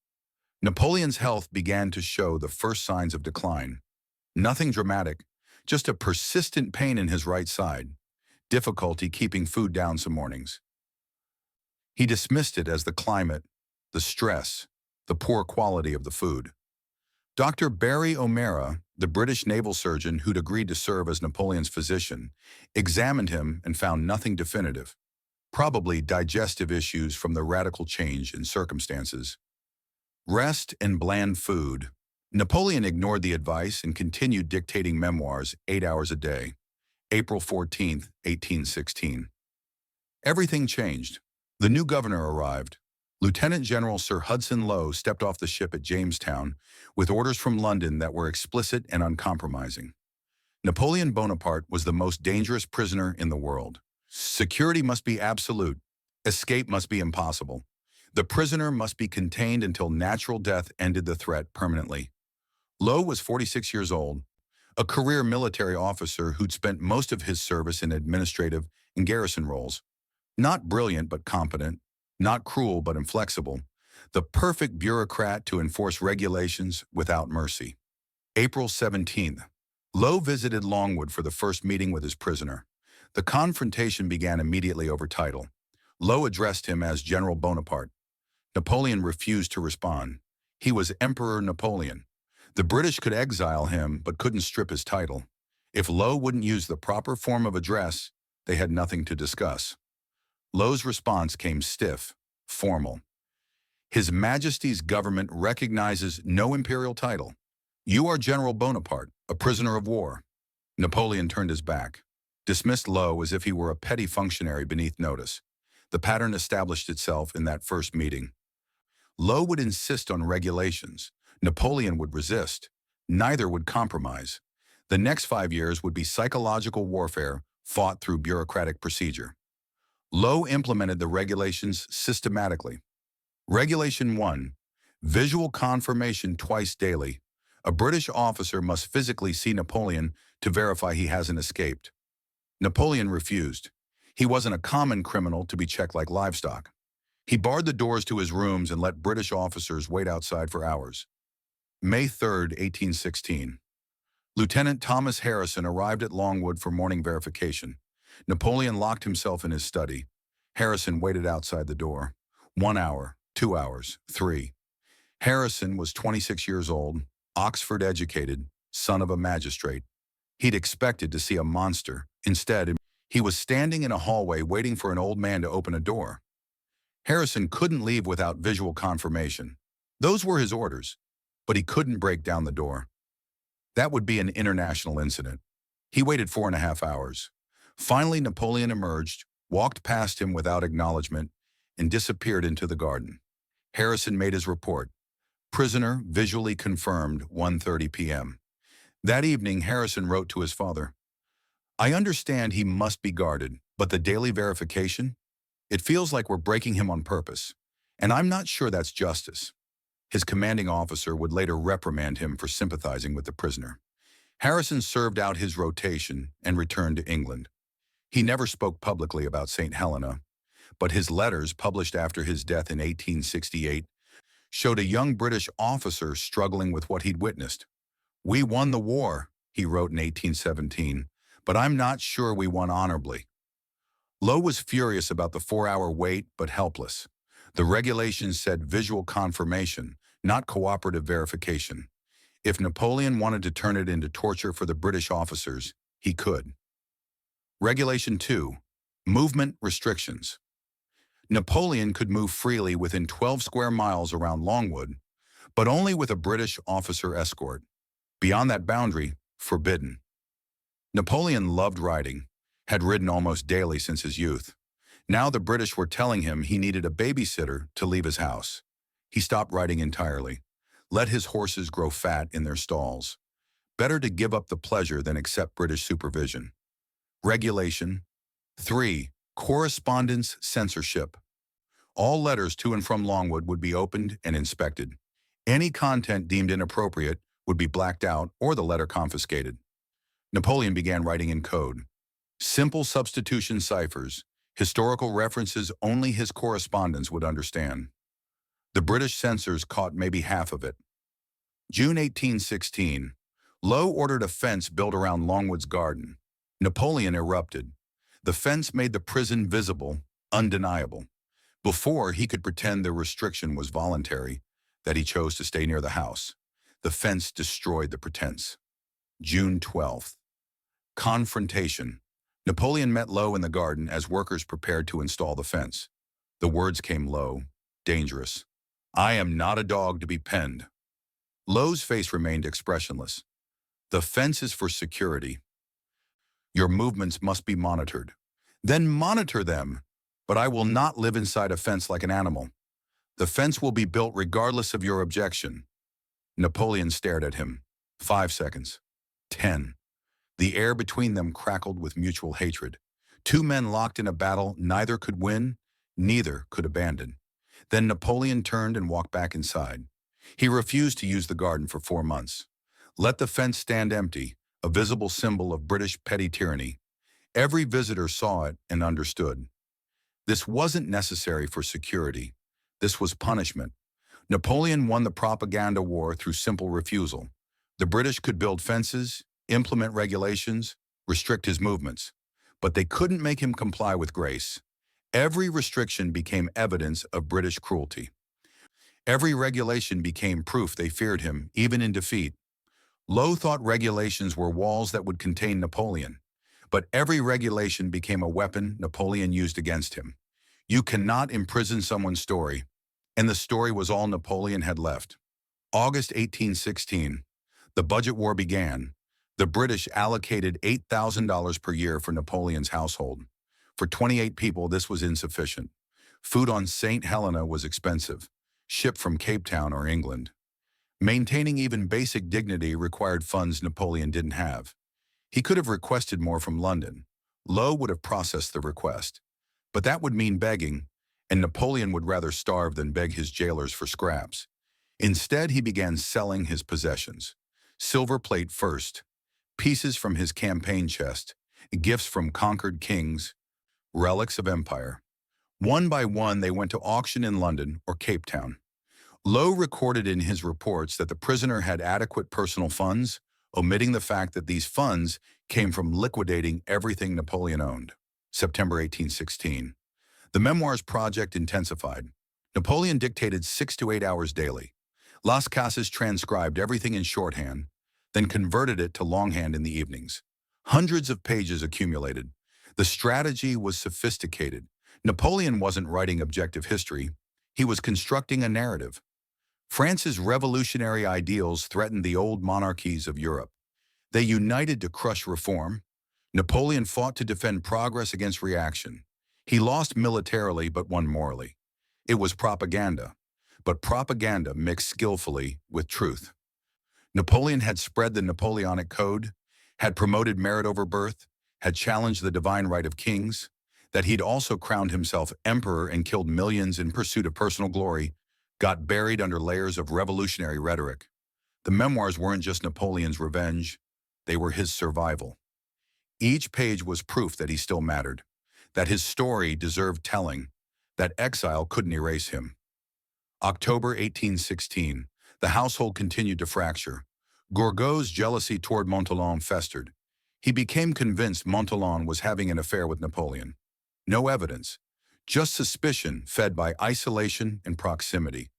Napoleon's health began to show the first signs of decline. Nothing dramatic, just a persistent pain in his right side, difficulty keeping food down some mornings. He dismissed it as the climate, the stress, the poor quality of the food. Dr. Barry O'Mara, the British naval surgeon who'd agreed to serve as Napoleon's physician, examined him and found nothing definitive. probably digestive issues from the radical change in circumstances. Rest and bland food. Napoleon ignored the advice and continued dictating memoirs 8 hours a day. April 14, 1816. Everything changed. The new governor arrived. Lieutenant General Sir Hudson Lowe stepped off the ship at Jamestown with orders from London that were explicit and uncompromising. Napoleon Bonaparte was the most dangerous prisoner in the world. Security must be absolute. Escape must be impossible. The prisoner must be contained until natural death ended the threat permanently. Lowe was 46 years old, a career military officer who'd spent most of his service in administrative and garrison roles. Not brilliant but competent, not cruel but inflexible, the perfect bureaucrat to enforce regulations without mercy. April 17th. Lowe visited Longwood for the first meeting with his prisoner. The confrontation began immediately over title. Lowe addressed him as General Bonaparte. Napoleon refused to respond. He was Emperor Napoleon. The British could exile him but couldn't strip his title. If Lowe wouldn't use the proper form of address, they had nothing to discuss. Lowe's response came stiff, formal. His Majesty's government recognizes no imperial title. You are General Bonaparte, a prisoner of war. Napoleon turned his back, dismissed Lowe as if he were a petty functionary beneath notice. The pattern established itself in that first meeting. Lowe would insist on regulations. Napoleon would resist. Neither would compromise. The next 5 years would be psychological warfare fought through bureaucratic procedure. Lowe implemented the regulations systematically. Regulation 1. Visual confirmation twice daily. A British officer must physically see Napoleon to verify he hasn't escaped. Napoleon refused. He wasn't a common criminal to be checked like livestock. He barred the doors to his rooms and let British officers wait outside for hours. May 3, 1816. Lieutenant Thomas Harrison arrived at Longwood for morning verification. Napoleon locked himself in his study. Harrison waited outside the door. 1 hour, 2 hours, 3. Harrison was 26 years old, Oxford educated, son of a magistrate. He'd expected to see a monster. Instead, he was standing in a hallway waiting for an old man to open a door. Harrison couldn't leave without visual confirmation. Those were his orders, but he couldn't break down the door. That would be an international incident. He waited 4.5 hours. Finally, Napoleon emerged, walked past him without acknowledgement, and disappeared into the garden. Harrison made his report. Prisoner visually confirmed 1:30 p.m. That evening, Harrison wrote to his father, I understand he must be guarded, but the daily verification? It feels like we're breaking him on purpose, and I'm not sure that's justice. His commanding officer would later reprimand him for sympathizing with the prisoner. Harrison served out his rotation and returned to England. He never spoke publicly about St. Helena, but his letters, published after his death in 1868, showed a young British officer struggling with what he'd witnessed. We won the war, he wrote in 1817, but I'm not sure we won honorably. Lowe was furious about the 4-hour wait, but helpless. The regulations said visual confirmation, not cooperative verification. If Napoleon wanted to turn it into torture for the British officers, he could. Regulation 2. Movement restrictions. Napoleon could move freely within 12 square miles around Longwood, but only with a British officer escort. Beyond that boundary, forbidden. Napoleon loved riding, had ridden almost daily since his youth. Now the British were telling him he needed a babysitter to leave his house. He stopped riding entirely. Let his horses grow fat in their stalls. Better to give up the pleasure than accept British supervision. Regulation 3. Correspondence censorship. All letters to and from Longwood would be opened and inspected. Any content deemed inappropriate would be blacked out or the letter confiscated. Napoleon began writing in code. Simple substitution ciphers, historical references only his correspondents would understand. The British censors caught maybe half of it. June 1816. Lowe ordered a fence built around Longwood's garden. Napoleon erupted. The fence made the prison visible, undeniable. Before, he could pretend the restriction was voluntary, that he chose to stay near the house. The fence destroyed the pretense. June 12th. Confrontation. Napoleon met Low in the garden as workers prepared to install the fence. The words came low, dangerous. "I am not a dog to be penned." Low's face remained expressionless. "The fence is for security. Your movements must be monitored." "Then monitor them, but I will not live inside a fence like an animal. The fence will be built regardless of your objection." Napoleon stared at him. 5 seconds. 10. The air between them crackled with mutual hatred. Two men locked in a battle neither could win, neither could abandon. Then Napoleon turned and walked back inside. He refused to use the garden for 4 months. Let the fence stand empty, a visible symbol of British petty tyranny. Every visitor saw it and understood. This wasn't necessary for security. This was punishment. Napoleon won the propaganda war through simple refusal. The British could build fences, implement regulations, restrict his movements, but they couldn't make him comply with grace. Every restriction became evidence of British cruelty. Every regulation became proof they feared him, even in defeat. Low thought regulations were walls that would contain Napoleon, but every regulation became a weapon Napoleon used against him. You cannot imprison someone's story, and the story was all Napoleon had left. August 1816. The budget war began. The British allocated $8,000 per year for Napoleon's household. For 28 people, this was insufficient. Food on St. Helena was expensive, shipped from Cape Town or England. Maintaining even basic dignity required funds Napoleon didn't have. He could have requested more from London. Low would have processed the request. But that would mean begging, and Napoleon would rather starve than beg his jailers for scraps. Instead, he began selling his possessions. Silver plate first, pieces from his campaign chest, gifts from conquered kings, relics of empire. One by one, they went to auction in London or Cape Town. Low recorded in his reports that the prisoner had adequate personal funds, omitting the fact that these funds came from liquidating everything Napoleon owned. September 1816. The Memoirs project intensified. Napoleon dictated 6 to 8 hours daily. Las Casas transcribed everything in shorthand, then converted it to longhand in the evenings. Hundreds of pages accumulated. The strategy was sophisticated. Napoleon wasn't writing objective history. He was constructing a narrative. France's revolutionary ideals threatened the old monarchies of Europe. They united to crush reform. Napoleon fought to defend progress against reaction. He lost militarily but won morally. It was propaganda, but propaganda mixed skillfully with truth. Napoleon had spread the Napoleonic Code, had promoted merit over birth, had challenged the divine right of kings. That he'd also crowned himself emperor and killed millions in pursuit of personal glory got buried under layers of revolutionary rhetoric. The memoirs weren't just Napoleon's revenge, they were his survival. Each page was proof that he still mattered, that his story deserved telling, that exile couldn't erase him. October 1816. The household continued to fracture. Gourgaud's jealousy toward Montholon festered. He became convinced Montholon was having an affair with Napoleon. No evidence, just suspicion fed by isolation and proximity.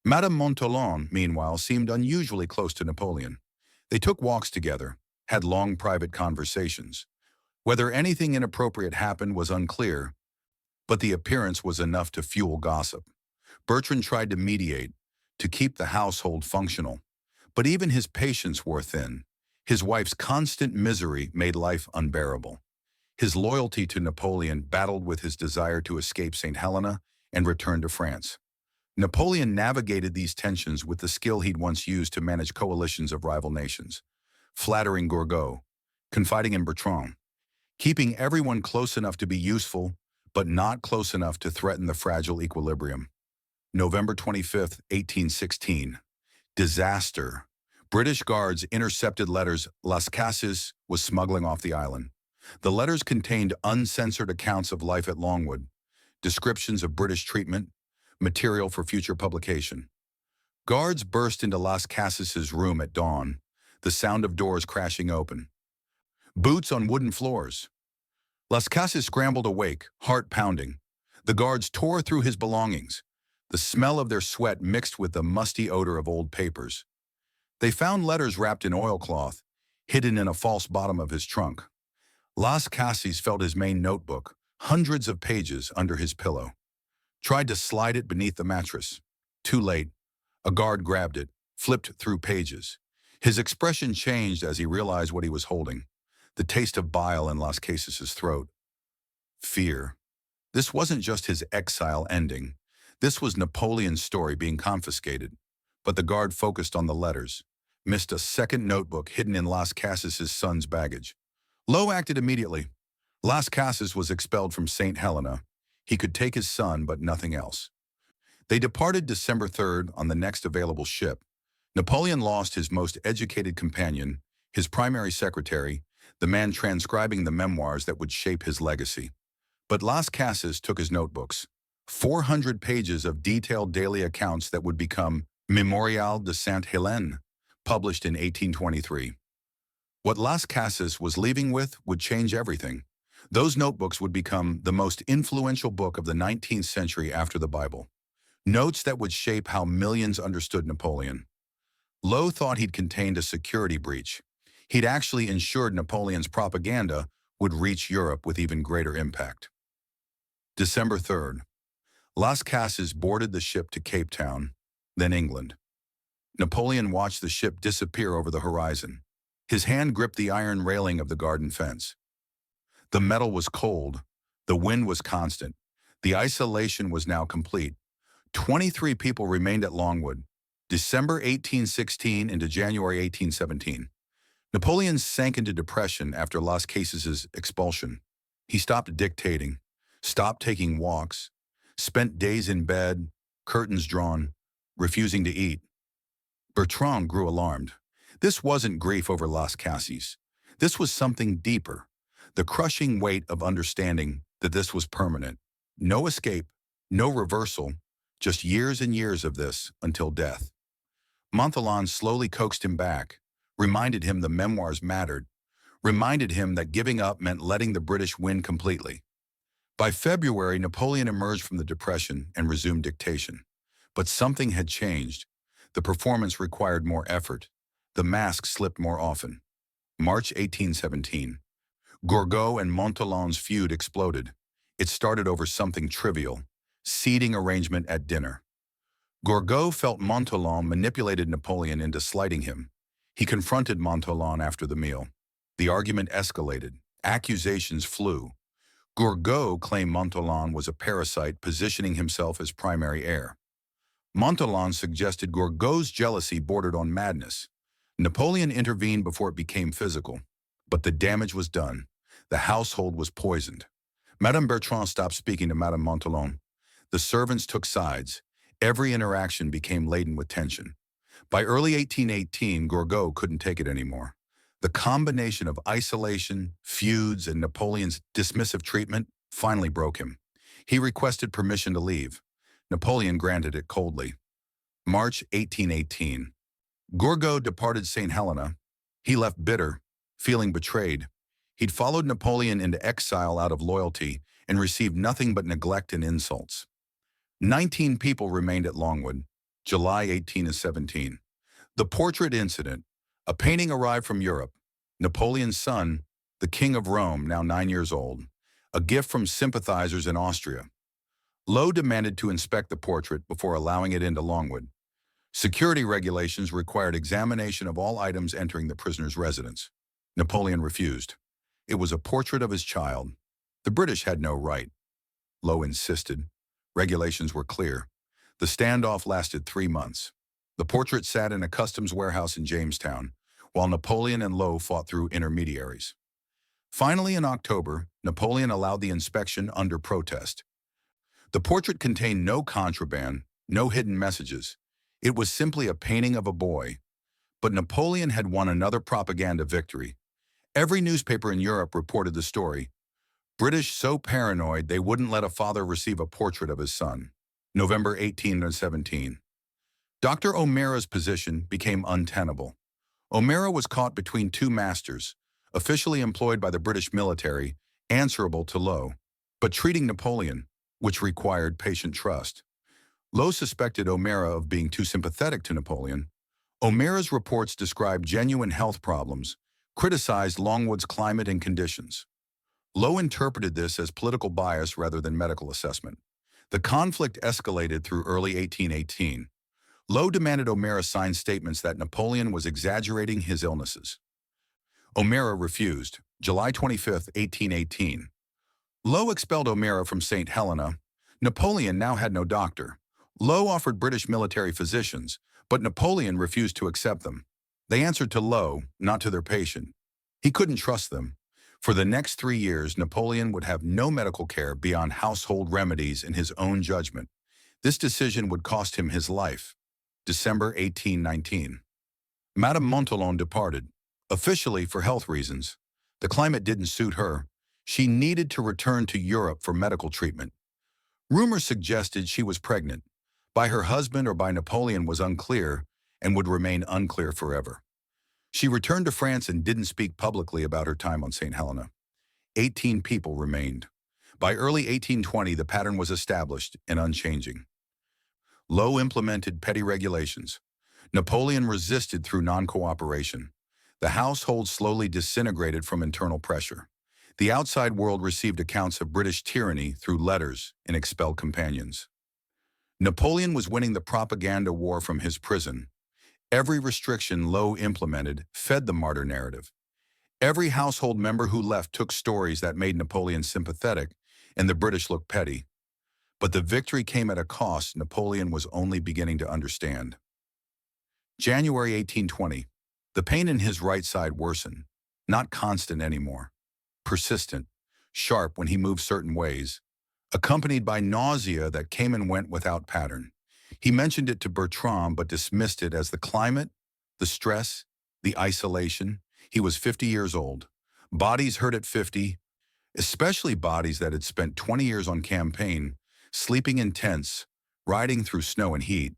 Madame Montholon, meanwhile, seemed unusually close to Napoleon. They took walks together, had long private conversations. Whether anything inappropriate happened was unclear, but the appearance was enough to fuel gossip. Bertrand tried to mediate, to keep the household functional, but even his patience wore thin. His wife's constant misery made life unbearable. His loyalty to Napoleon battled with his desire to escape St. Helena and return to France. Napoleon navigated these tensions with the skill he'd once used to manage coalitions of rival nations, flattering Gourgaud, confiding in Bertrand, keeping everyone close enough to be useful, but not close enough to threaten the fragile equilibrium. November 25, 1816. Disaster. British guards intercepted letters Las Casas was smuggling off the island. The letters contained uncensored accounts of life at Longwood, descriptions of British treatment, material for future publication. Guards burst into Las Casas's room at dawn, the sound of doors crashing open. Boots on wooden floors. Las Casas scrambled awake, heart pounding. The guards tore through his belongings. The smell of their sweat mixed with the musty odor of old papers. They found letters wrapped in oilcloth, hidden in a false bottom of his trunk. Las Casas felt his main notebook, hundreds of pages, under his pillow. Tried to slide it beneath the mattress. Too late. A guard grabbed it, flipped through pages. His expression changed as he realized what he was holding. The taste of bile in Las Casas's throat. Fear. This wasn't just his exile ending. This was Napoleon's story being confiscated. But the guard focused on the letters. Missed a second notebook hidden in Las Casas's son's baggage. Lowe acted immediately. Las Casas was expelled from St. Helena. He could take his son, but nothing else. They departed December 3rd on the next available ship. Napoleon lost his most educated companion, his primary secretary, the man transcribing the memoirs that would shape his legacy. But Las Casas took his notebooks, 400 pages of detailed daily accounts that would become Memorial de Sainte Helene, published in 1823. What Las Casas was leaving with would change everything. Those notebooks would become the most influential book of the 19th century after the Bible. Notes that would shape how millions understood Napoleon. Lowe thought he'd contained a security breach. He'd actually ensured Napoleon's propaganda would reach Europe with even greater impact. December 3rd. Las Casas boarded the ship to Cape Town, then England. Napoleon watched the ship disappear over the horizon. His hand gripped the iron railing of the garden fence. The metal was cold. The wind was constant. The isolation was now complete. 23 people remained at Longwood, December 1816 into January 1817. Napoleon sank into depression after Las Casas's expulsion. He stopped dictating, stopped taking walks, spent days in bed, curtains drawn, refusing to eat. Bertrand grew alarmed. This wasn't grief over Las Casas. This was something deeper, the crushing weight of understanding that this was permanent. No escape, no reversal, just years and years of this until death. Montholon slowly coaxed him back, reminded him the memoirs mattered, reminded him that giving up meant letting the British win completely. By February, Napoleon emerged from the depression and resumed dictation. But something had changed. The performance required more effort. The mask slipped more often. March 1817. Gourgaud and Montholon's feud exploded. It started over something trivial, seating arrangement at dinner. Gourgaud felt Montholon manipulated Napoleon into slighting him. He confronted Montholon after the meal. The argument escalated. Accusations flew. Gourgaud claimed Montholon was a parasite positioning himself as primary heir. Montholon suggested Gourgaud's jealousy bordered on madness. Napoleon intervened before it became physical. But the damage was done. The household was poisoned. Madame Bertrand stopped speaking to Madame Montholon. The servants took sides. Every interaction became laden with tension. By early 1818, Gourgaud couldn't take it anymore. The combination of isolation, feuds, and Napoleon's dismissive treatment finally broke him. He requested permission to leave. Napoleon granted it coldly. March 1818. Gourgaud departed St. Helena. He left bitter, feeling betrayed. He'd followed Napoleon into exile out of loyalty and received nothing but neglect and insults. 19 people remained at Longwood, July 1817. The portrait incident. A painting arrived from Europe. Napoleon's son, the King of Rome, now 9 years old. A gift from sympathizers in Austria. Lowe demanded to inspect the portrait before allowing it into Longwood. Security regulations required examination of all items entering the prisoner's residence. Napoleon refused. It was a portrait of his child. The British had no right. Lowe insisted. Regulations were clear. The standoff lasted 3 months. The portrait sat in a customs warehouse in Jamestown, while Napoleon and Lowe fought through intermediaries. Finally, in October, Napoleon allowed the inspection under protest. The portrait contained no contraband, no hidden messages. It was simply a painting of a boy. But Napoleon had won another propaganda victory. Every newspaper in Europe reported the story. British so paranoid they wouldn't let a father receive a portrait of his son. November 1817. Dr. O'Mara's position became untenable. O'Mara was caught between two masters, officially employed by the British military, answerable to Lowe, but treating Napoleon, which required patient trust. Lowe suspected O'Mara of being too sympathetic to Napoleon. O'Mara's reports described genuine health problems, criticized Longwood's climate and conditions. Lowe interpreted this as political bias rather than medical assessment. The conflict escalated through early 1818. Lowe demanded O'Meara sign statements that Napoleon was exaggerating his illnesses. O'Meara refused, July 25, 1818. Lowe expelled O'Meara from St. Helena. Napoleon now had no doctor. Lowe offered British military physicians, but Napoleon refused to accept them. They answered to Lowe, not to their patient. He couldn't trust them. For the next 3 years, Napoleon would have no medical care beyond household remedies in his own judgment. This decision would cost him his life. December 1819. Madame Montholon departed, officially for health reasons. The climate didn't suit her. She needed to return to Europe for medical treatment. Rumors suggested she was pregnant. By her husband or by Napoleon was unclear and would remain unclear forever. She returned to France and didn't speak publicly about her time on St. Helena. 18 people remained. By early 1820, the pattern was established and unchanging. Lowe implemented petty regulations. Napoleon resisted through non-cooperation. The household slowly disintegrated from internal pressure. The outside world received accounts of British tyranny through letters and expelled companions. Napoleon was winning the propaganda war from his prison. Every restriction Lowe implemented fed the martyr narrative. Every household member who left took stories that made Napoleon sympathetic and the British look petty. But the victory came at a cost Napoleon was only beginning to understand. January 1820. The pain in his right side worsened, not constant anymore. Persistent, sharp when he moved certain ways, accompanied by nausea that came and went without pattern. He mentioned it to Bertrand but dismissed it as the climate, the stress, the isolation. He was 50 years old. Bodies hurt at 50, especially bodies that had spent 20 years on campaign, sleeping in tents, riding through snow and heat.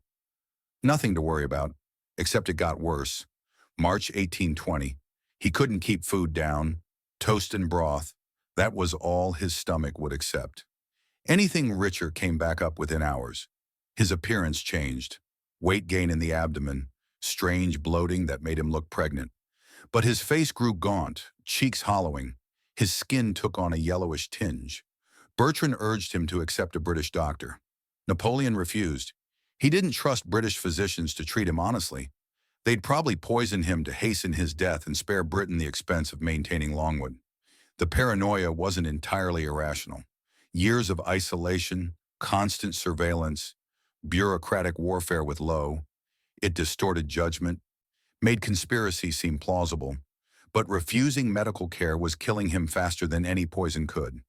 Nothing to worry about, except it got worse. March 1820. He couldn't keep food down. Toast and broth, that was all his stomach would accept. Anything richer came back up within hours. His appearance changed. Weight gain in the abdomen, strange bloating that made him look pregnant. But his face grew gaunt, cheeks hollowing. His skin took on a yellowish tinge. Bertrand urged him to accept a British doctor. Napoleon refused. He didn't trust British physicians to treat him honestly. They'd probably poison him to hasten his death and spare Britain the expense of maintaining Longwood. The paranoia wasn't entirely irrational. Years of isolation, constant surveillance, bureaucratic warfare with Lowe. It distorted judgment, made conspiracy seem plausible, but refusing medical care was killing him faster than any poison could.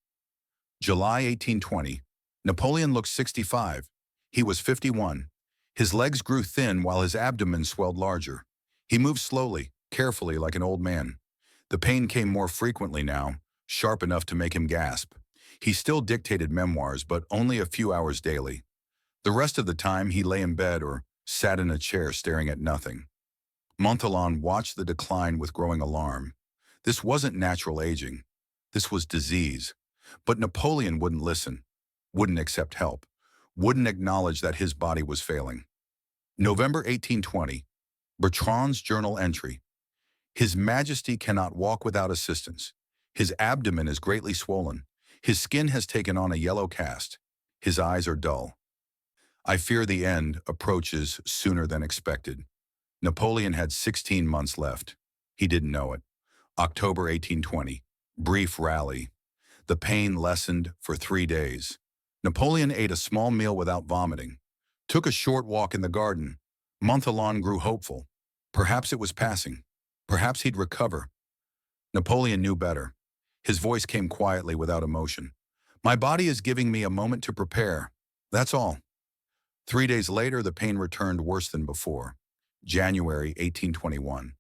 July 1820. Napoleon looked 65. He was 51. His legs grew thin while his abdomen swelled larger. He moved slowly, carefully like an old man. The pain came more frequently now, sharp enough to make him gasp. He still dictated memoirs, but only a few hours daily. The rest of the time he lay in bed or sat in a chair staring at nothing. Montholon watched the decline with growing alarm. This wasn't natural aging. This was disease. But Napoleon wouldn't listen, wouldn't accept help, wouldn't acknowledge that his body was failing. November 1820. Bertrand's journal entry. His Majesty cannot walk without assistance. His abdomen is greatly swollen. His skin has taken on a yellow cast. His eyes are dull. I fear the end approaches sooner than expected. Napoleon had 16 months left. He didn't know it. October 1820. Brief rally. The pain lessened for 3 days. Napoleon ate a small meal without vomiting. Took a short walk in the garden. Montholon grew hopeful. Perhaps it was passing. Perhaps he'd recover. Napoleon knew better. His voice came quietly without emotion. My body is giving me a moment to prepare. That's all. 3 days later, the pain returned worse than before. January 1821.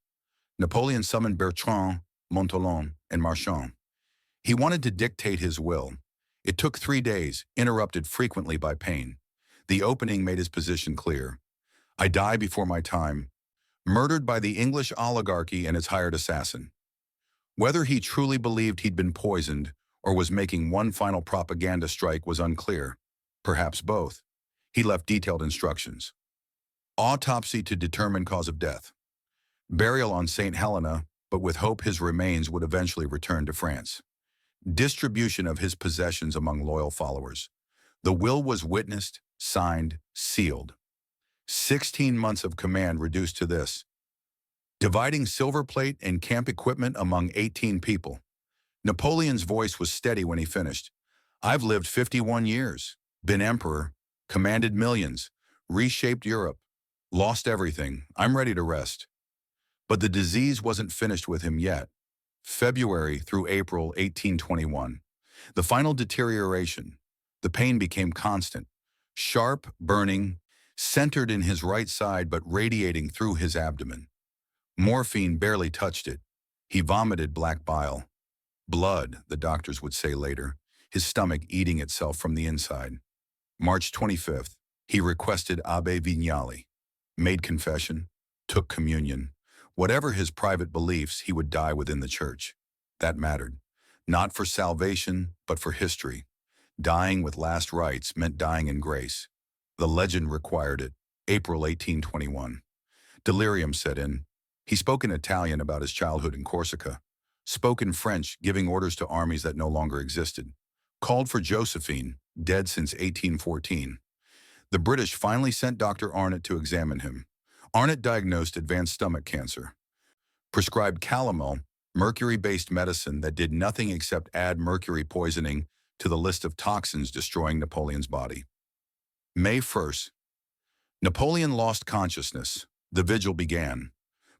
Napoleon summoned Bertrand, Montholon, and Marchand. He wanted to dictate his will. It took 3 days, interrupted frequently by pain. The opening made his position clear. I die before my time, murdered by the English oligarchy and its hired assassin. Whether he truly believed he'd been poisoned or was making one final propaganda strike was unclear. Perhaps both. He left detailed instructions. Autopsy to determine cause of death. Burial on St. Helena, but with hope his remains would eventually return to France. Distribution of his possessions among loyal followers. The will was witnessed, signed, sealed. 16 months of command reduced to this. Dividing silver plate and camp equipment among 18 people. Napoleon's voice was steady when he finished. I've lived 51 years, been emperor, commanded millions, reshaped Europe, lost everything. I'm ready to rest. But the disease wasn't finished with him yet. February through April 1821. The final deterioration. The pain became constant, sharp, burning, centered in his right side but radiating through his abdomen. Morphine barely touched it. He vomited black bile. Blood, the doctors would say later, his stomach eating itself from the inside. March 25th, he requested Abbe Vignali, made confession, took communion. Whatever his private beliefs, he would die within the church. That mattered, not for salvation, but for history. Dying with last rites meant dying in grace. The legend required it. April 1821. Delirium set in. He spoke in Italian about his childhood in Corsica, spoke in French, giving orders to armies that no longer existed, called for Josephine, dead since 1814. The British finally sent Dr. Arnott to examine him. Arnott diagnosed advanced stomach cancer, prescribed calomel, mercury-based medicine that did nothing except add mercury poisoning to the list of toxins destroying Napoleon's body. May 1st. Napoleon lost consciousness. The vigil began.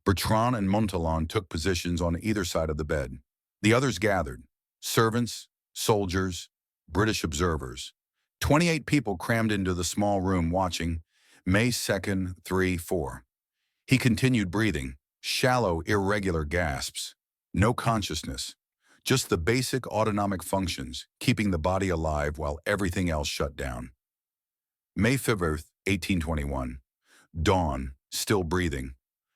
Bertrand and Montholon took positions on either side of the bed. The others gathered. Servants, soldiers, British observers. 28 people crammed into the small room watching. May 2nd, 3-4. He continued breathing, shallow, irregular gasps. No consciousness. Just the basic autonomic functions, keeping the body alive while everything else shut down. May 5th, 1821. Dawn, still breathing.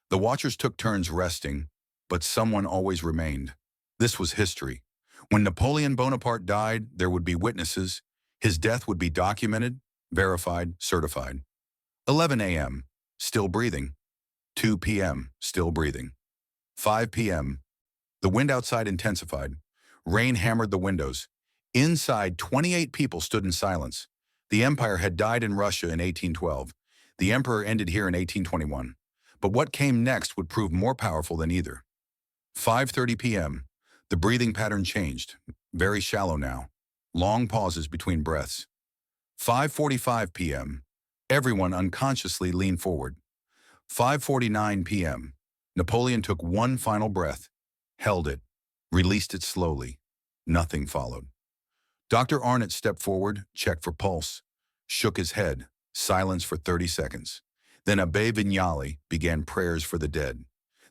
The watchers took turns resting, but someone always remained. This was history. When Napoleon Bonaparte died, there would be witnesses. His death would be documented, verified, certified. 11 a.m., still breathing. 2 p.m., still breathing. 5 p.m., the wind outside intensified. Rain hammered the windows. Inside, 28 people stood in silence. The empire had died in Russia in 1812. The emperor ended here in 1821. But what came next would prove more powerful than either. 5:30 p.m., the breathing pattern changed, very shallow now. Long pauses between breaths. 5:45 p.m., everyone unconsciously leaned forward. 5:49 p.m., Napoleon took one final breath, held it, released it slowly. Nothing followed. Dr. Arnott stepped forward, checked for pulse, shook his head, silence for 30 seconds. Then Abbe Vignali began prayers for the dead.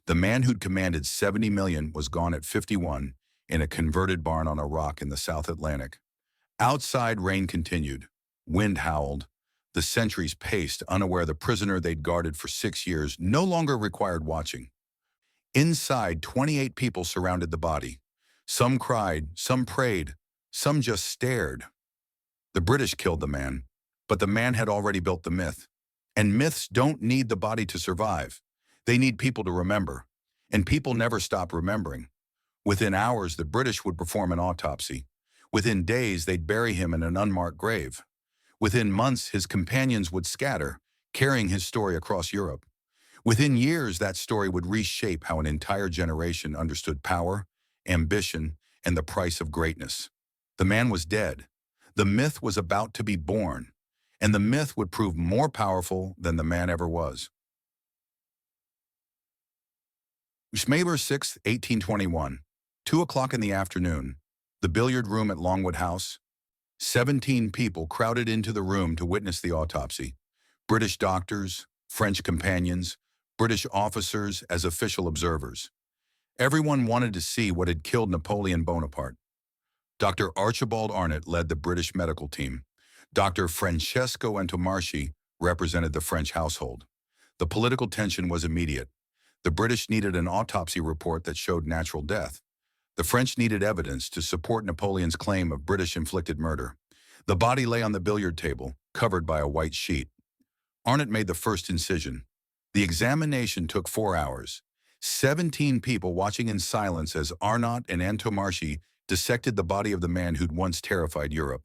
The man who'd commanded 70 million was gone at 51 in a converted barn on a rock in the South Atlantic. Outside, rain continued. Wind howled. The sentries paced, unaware the prisoner they'd guarded for 6 years no longer required watching. Inside, 28 people surrounded the body. Some cried, some prayed, some just stared. The British killed the man, but the man had already built the myth. And myths don't need the body to survive. They need people to remember. And people never stop remembering. Within hours, the British would perform an autopsy. Within days, they'd bury him in an unmarked grave. Within months, his companions would scatter, carrying his story across Europe. Within years, that story would reshape how an entire generation understood power, ambition, and the price of greatness. The man was dead. The myth was about to be born, and the myth would prove more powerful than the man ever was. May 6, 1821, 2 o'clock in the afternoon, the billiard room at Longwood House. 17 people crowded into the room to witness the autopsy. British doctors, French companions, British officers as official observers. Everyone wanted to see what had killed Napoleon Bonaparte. Dr. Archibald Arnott led the British medical team. Dr. Francesco Antomarchi represented the French household. The political tension was immediate. The British needed an autopsy report that showed natural death. The French needed evidence to support Napoleon's claim of British-inflicted murder. The body lay on the billiard table, covered by a white sheet. Arnott made the first incision. The examination took 4 hours. 17 people watching in silence as Arnott and Antomarchi dissected the body of the man who'd once terrified Europe.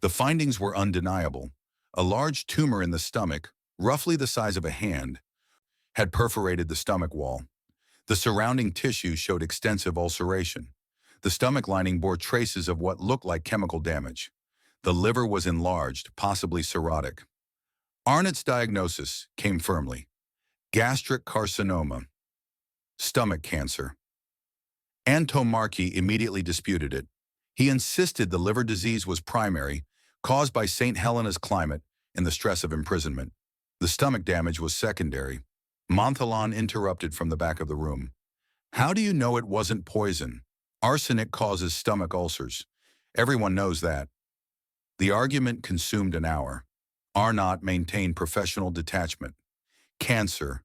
The findings were undeniable. A large tumor in the stomach, roughly the size of a hand, had perforated the stomach wall. The surrounding tissue showed extensive ulceration. The stomach lining bore traces of what looked like chemical damage. The liver was enlarged, possibly cirrhotic. Arnott's diagnosis came firmly. Gastric carcinoma, stomach cancer. Antomarchi immediately disputed it. He insisted the liver disease was primary, caused by St. Helena's climate and the stress of imprisonment. The stomach damage was secondary. Montholon interrupted from the back of the room. How do you know it wasn't poison? Arsenic causes stomach ulcers. Everyone knows that. The argument consumed an hour. Arnott maintained professional detachment. Cancer.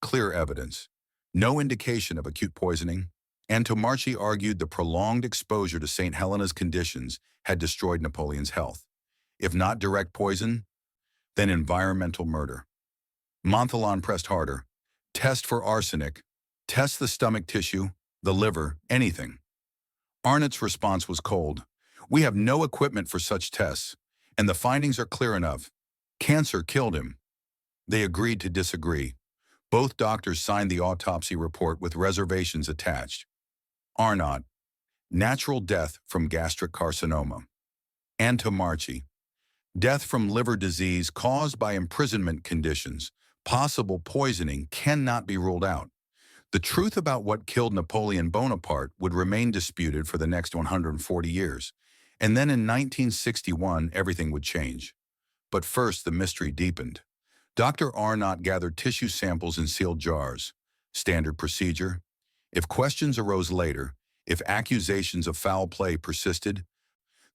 Clear evidence. No indication of acute poisoning. Antomarchi argued the prolonged exposure to St. Helena's conditions had destroyed Napoleon's health. If not direct poison, then environmental murder. Montholon pressed harder. Test for arsenic. Test the stomach tissue, the liver, anything. Arnott's response was cold. We have no equipment for such tests, and the findings are clear enough. Cancer killed him. They agreed to disagree. Both doctors signed the autopsy report with reservations attached. Arnott, natural death from gastric carcinoma. Antomarchi, death from liver disease caused by imprisonment conditions. Possible poisoning cannot be ruled out. The truth about what killed Napoleon Bonaparte would remain disputed for the next 140 years, and then in 1961 everything would change. But first the mystery deepened. Dr. Arnott gathered tissue samples in sealed jars. Standard procedure. If questions arose later, if accusations of foul play persisted,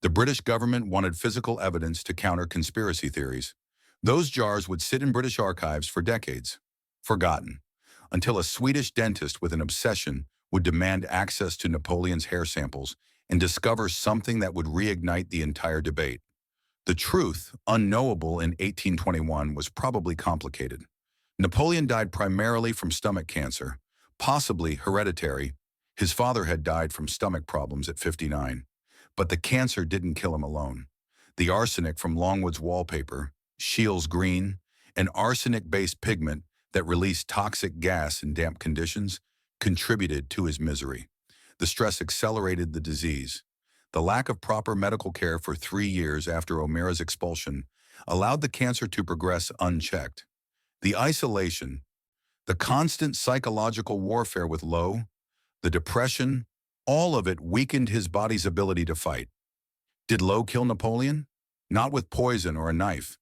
the British government wanted physical evidence to counter conspiracy theories. Those jars would sit in British archives for decades, forgotten, until a Swedish dentist with an obsession would demand access to Napoleon's hair samples and discover something that would reignite the entire debate. The truth, unknowable in 1821, was probably complicated. Napoleon died primarily from stomach cancer, possibly hereditary. His father had died from stomach problems at 59. But the cancer didn't kill him alone. The arsenic from Longwood's wallpaper, Scheele's green, an arsenic-based pigment that released toxic gas in damp conditions, contributed to his misery. The stress accelerated the disease. The lack of proper medical care for 3 years after O'Mara's expulsion allowed the cancer to progress unchecked. The isolation, the constant psychological warfare with Lowe, the depression, all of it weakened his body's ability to fight. Did Lowe kill Napoleon? Not with poison or a knife,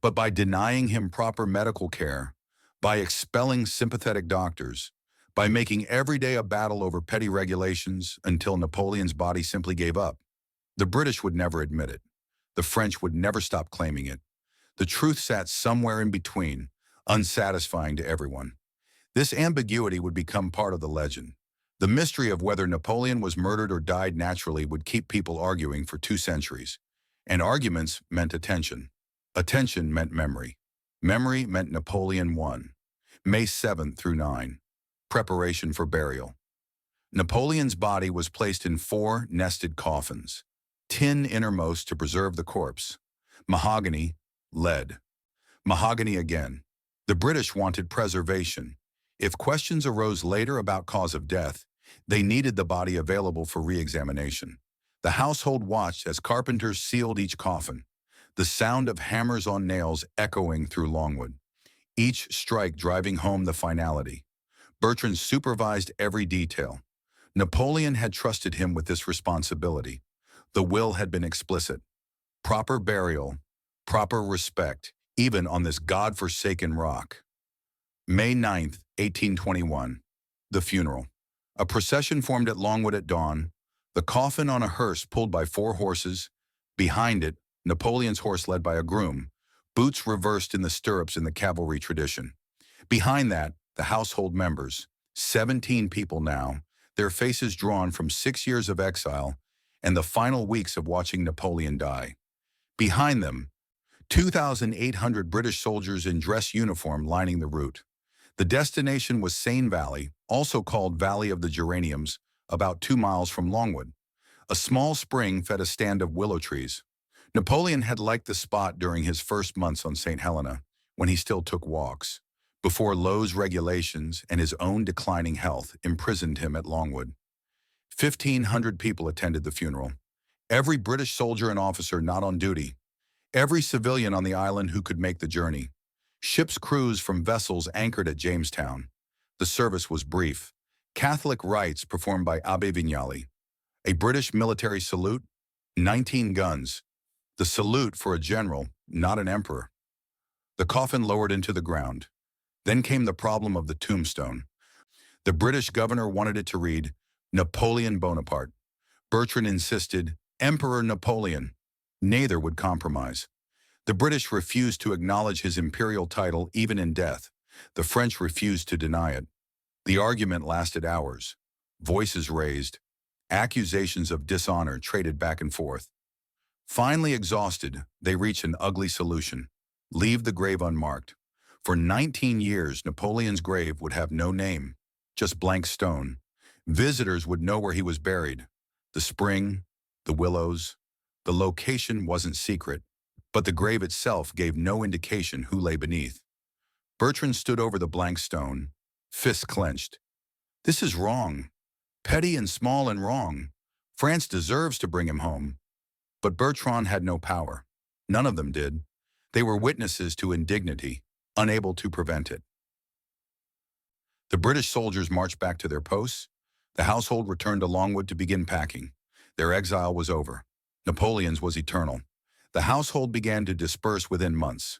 but by denying him proper medical care, by expelling sympathetic doctors, by making every day a battle over petty regulations until Napoleon's body simply gave up. The British would never admit it. The French would never stop claiming it. The truth sat somewhere in between, unsatisfying to everyone. This ambiguity would become part of the legend. The mystery of whether Napoleon was murdered or died naturally would keep people arguing for 2 centuries. And arguments meant attention. Attention meant memory. Memory meant Napoleon won. May 7th through 9. Preparation for burial. Napoleon's body was placed in 4 nested coffins. Tin innermost to preserve the corpse. Mahogany, lead. Mahogany again. The British wanted preservation. If questions arose later about cause of death, they needed the body available for re-examination. The household watched as carpenters sealed each coffin, the sound of hammers on nails echoing through Longwood, each strike driving home the finality. Bertrand supervised every detail. Napoleon had trusted him with this responsibility. The will had been explicit. Proper burial, proper respect, even on this God-forsaken rock. May 9th, 1821. The funeral. A procession formed at Longwood at dawn, the coffin on a hearse pulled by 4 horses. Behind it, Napoleon's horse led by a groom, boots reversed in the stirrups in the cavalry tradition. Behind that, the household members, 17 people now, their faces drawn from 6 years of exile and the final weeks of watching Napoleon die. Behind them, 2,800 British soldiers in dress uniform lining the route. The destination was Seine Valley, also called Valley of the Geraniums, about 2 miles from Longwood. A small spring fed a stand of willow trees. Napoleon had liked the spot during his first months on St. Helena, when he still took walks, before Lowe's regulations and his own declining health imprisoned him at Longwood. 1,500 people attended the funeral. Every British soldier and officer not on duty. Every civilian on the island who could make the journey. Ships' crews from vessels anchored at Jamestown. The service was brief. Catholic rites performed by Abbé Vignali. A British military salute, 19 guns. The salute for a general, not an emperor. The coffin lowered into the ground. Then came the problem of the tombstone. The British governor wanted it to read, Napoleon Bonaparte. Bertrand insisted, Emperor Napoleon. Neither would compromise. The British refused to acknowledge his imperial title even in death. The French refused to deny it. The argument lasted hours. Voices raised. Accusations of dishonor traded back and forth. Finally exhausted, they reached an ugly solution. Leave the grave unmarked. For 19 years, Napoleon's grave would have no name, just blank stone. Visitors would know where he was buried. The spring, the willows. The location wasn't secret, but the grave itself gave no indication who lay beneath. Bertrand stood over the blank stone, fists clenched. This is wrong. Petty and small and wrong. France deserves to bring him home. But Bertrand had no power. None of them did. They were witnesses to indignity, unable to prevent it. The British soldiers marched back to their posts. The household returned to Longwood to begin packing. Their exile was over. Napoleon's was eternal. The household began to disperse within months.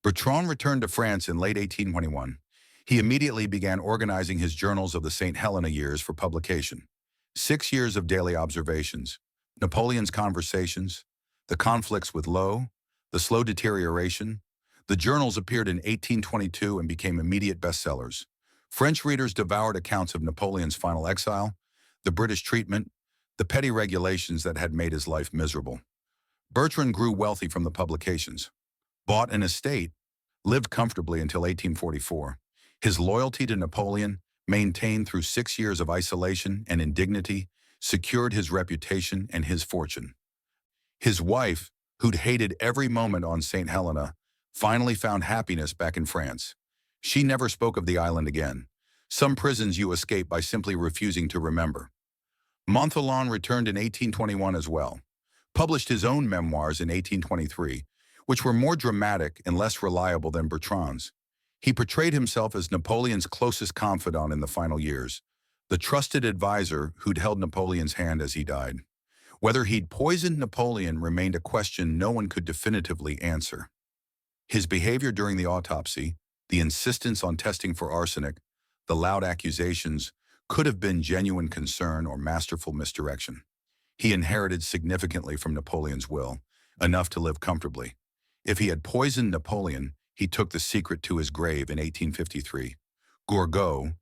Bertrand returned to France in late 1821. He immediately began organizing his journals of the St. Helena years for publication. 6 years of daily observations, Napoleon's conversations, the conflicts with Lowe, the slow deterioration. The journals appeared in 1822 and became immediate bestsellers. French readers devoured accounts of Napoleon's final exile, the British treatment, the petty regulations that had made his life miserable. Bertrand grew wealthy from the publications, bought an estate, lived comfortably until 1844. His loyalty to Napoleon, maintained through 6 years of isolation and indignity, secured his reputation and his fortune. His wife, who'd hated every moment on St. Helena, finally found happiness back in France. She never spoke of the island again. Some prisons you escape by simply refusing to remember. Montholon returned in 1821 as well, published his own memoirs in 1823, which were more dramatic and less reliable than Bertrand's. He portrayed himself as Napoleon's closest confidant in the final years, the trusted advisor who'd held Napoleon's hand as he died. Whether he'd poisoned Napoleon remained a question no one could definitively answer. His behavior during the autopsy, the insistence on testing for arsenic, the loud accusations, could have been genuine concern or masterful misdirection. He inherited significantly from Napoleon's will, enough to live comfortably. If he had poisoned Napoleon, he took the secret to his grave in 1853. Gourgaud,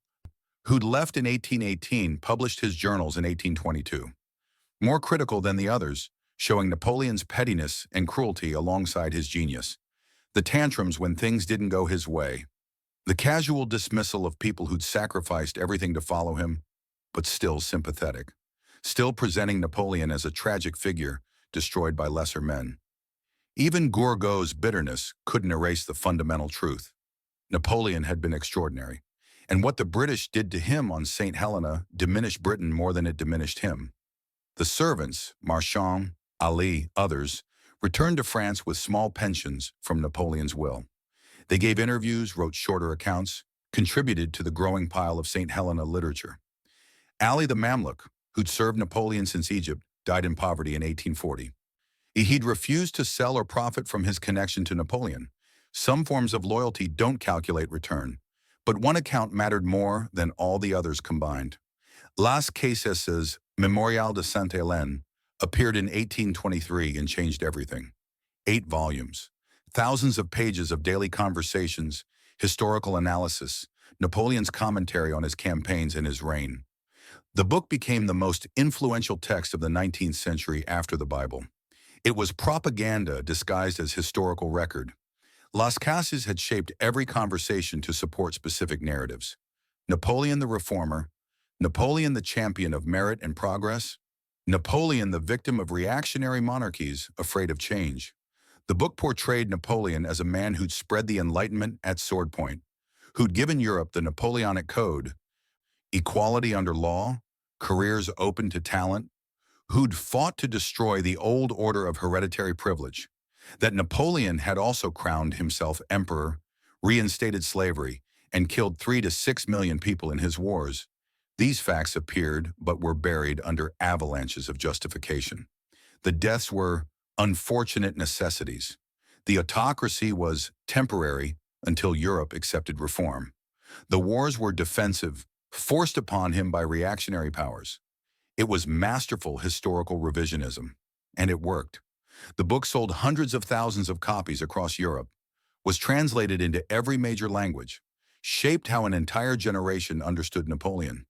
who'd left in 1818, published his journals in 1822. More critical than the others, showing Napoleon's pettiness and cruelty alongside his genius. The tantrums when things didn't go his way. The casual dismissal of people who'd sacrificed everything to follow him, but still sympathetic. Still presenting Napoleon as a tragic figure destroyed by lesser men. Even Gourgaud's bitterness couldn't erase the fundamental truth. Napoleon had been extraordinary, and what the British did to him on St. Helena diminished Britain more than it diminished him. The servants, Marchand, Ali, others, returned to France with small pensions from Napoleon's will. They gave interviews, wrote shorter accounts, contributed to the growing pile of St. Helena literature. Ali the Mamluk, who'd served Napoleon since Egypt, died in poverty in 1840. He'd refused to sell or profit from his connection to Napoleon. Some forms of loyalty don't calculate return, but one account mattered more than all the others combined. Las Caisses' Memorial de Sainte-Hélène appeared in 1823 and changed everything. 8 volumes, thousands of pages of daily conversations, historical analysis, Napoleon's commentary on his campaigns and his reign. The book became the most influential text of the 19th century after the Bible. It was propaganda disguised as historical record. Las Caisses had shaped every conversation to support specific narratives. Napoleon the reformer, Napoleon the champion of merit and progress, Napoleon, the victim of reactionary monarchies, afraid of change. The book portrayed Napoleon as a man who'd spread the Enlightenment at sword point, who'd given Europe the Napoleonic Code, equality under law, careers open to talent, who'd fought to destroy the old order of hereditary privilege, that Napoleon had also crowned himself emperor, reinstated slavery, and killed 3 to 6 million people in his wars. These facts appeared but were buried under avalanches of justification. The deaths were unfortunate necessities. The autocracy was temporary until Europe accepted reform. The wars were defensive, forced upon him by reactionary powers. It was masterful historical revisionism, and it worked. The book sold hundreds of thousands of copies across Europe, was translated into every major language, shaped how an entire generation understood Napoleon.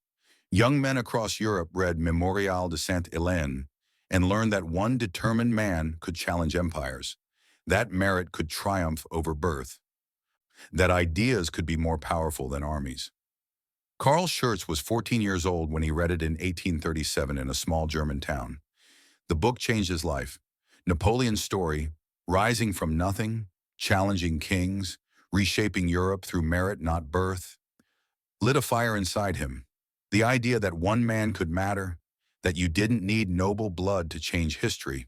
Young men across Europe read Mémorial de Sainte-Hélène and learned that one determined man could challenge empires, that merit could triumph over birth, that ideas could be more powerful than armies. Karl Schurz was 14 years old when he read it in 1837 in a small German town. The book changed his life. Napoleon's story, rising from nothing, challenging kings, reshaping Europe through merit, not birth, lit a fire inside him. The idea that one man could matter, that you didn't need noble blood to change history,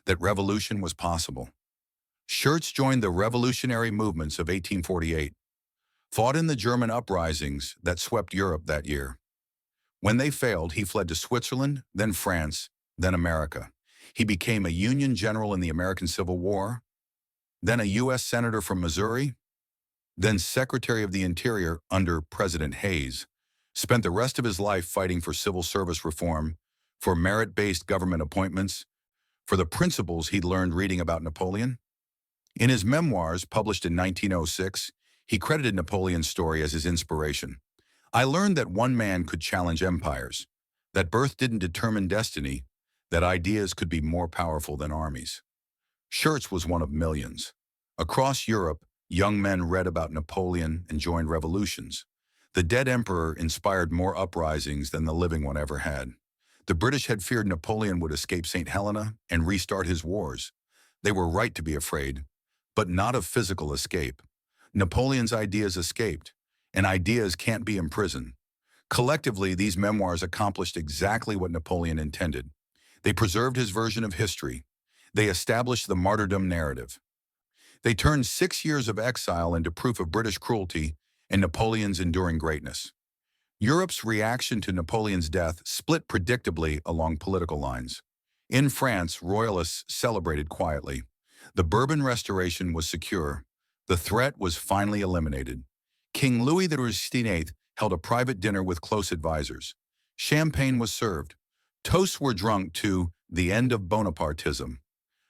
that revolution was possible. Schurz joined the revolutionary movements of 1848, fought in the German uprisings that swept Europe that year. When they failed, he fled to Switzerland, then France, then America. He became a Union general in the American Civil War, then a U.S. Senator from Missouri, then Secretary of the Interior under President Hayes, spent the rest of his life fighting for civil service reform, for merit-based government appointments, for the principles he'd learned reading about Napoleon. In his memoirs, published in 1906, he credited Napoleon's story as his inspiration. I learned that one man could challenge empires, that birth didn't determine destiny, that ideas could be more powerful than armies. Schurz was one of millions. Across Europe, young men read about Napoleon and joined revolutions. The dead emperor inspired more uprisings than the living one ever had. The British had feared Napoleon would escape St. Helena and restart his wars. They were right to be afraid, but not of physical escape. Napoleon's ideas escaped, and ideas can't be imprisoned. Collectively, these memoirs accomplished exactly what Napoleon intended. They preserved his version of history. They established the martyrdom narrative. They turned 6 years of exile into proof of British cruelty and Napoleon's enduring greatness. Europe's reaction to Napoleon's death split predictably along political lines. In France, royalists celebrated quietly. The Bourbon Restoration was secure. The threat was finally eliminated. King Louis XVIII held a private dinner with close advisors. Champagne was served. Toasts were drunk to the end of Bonapartism.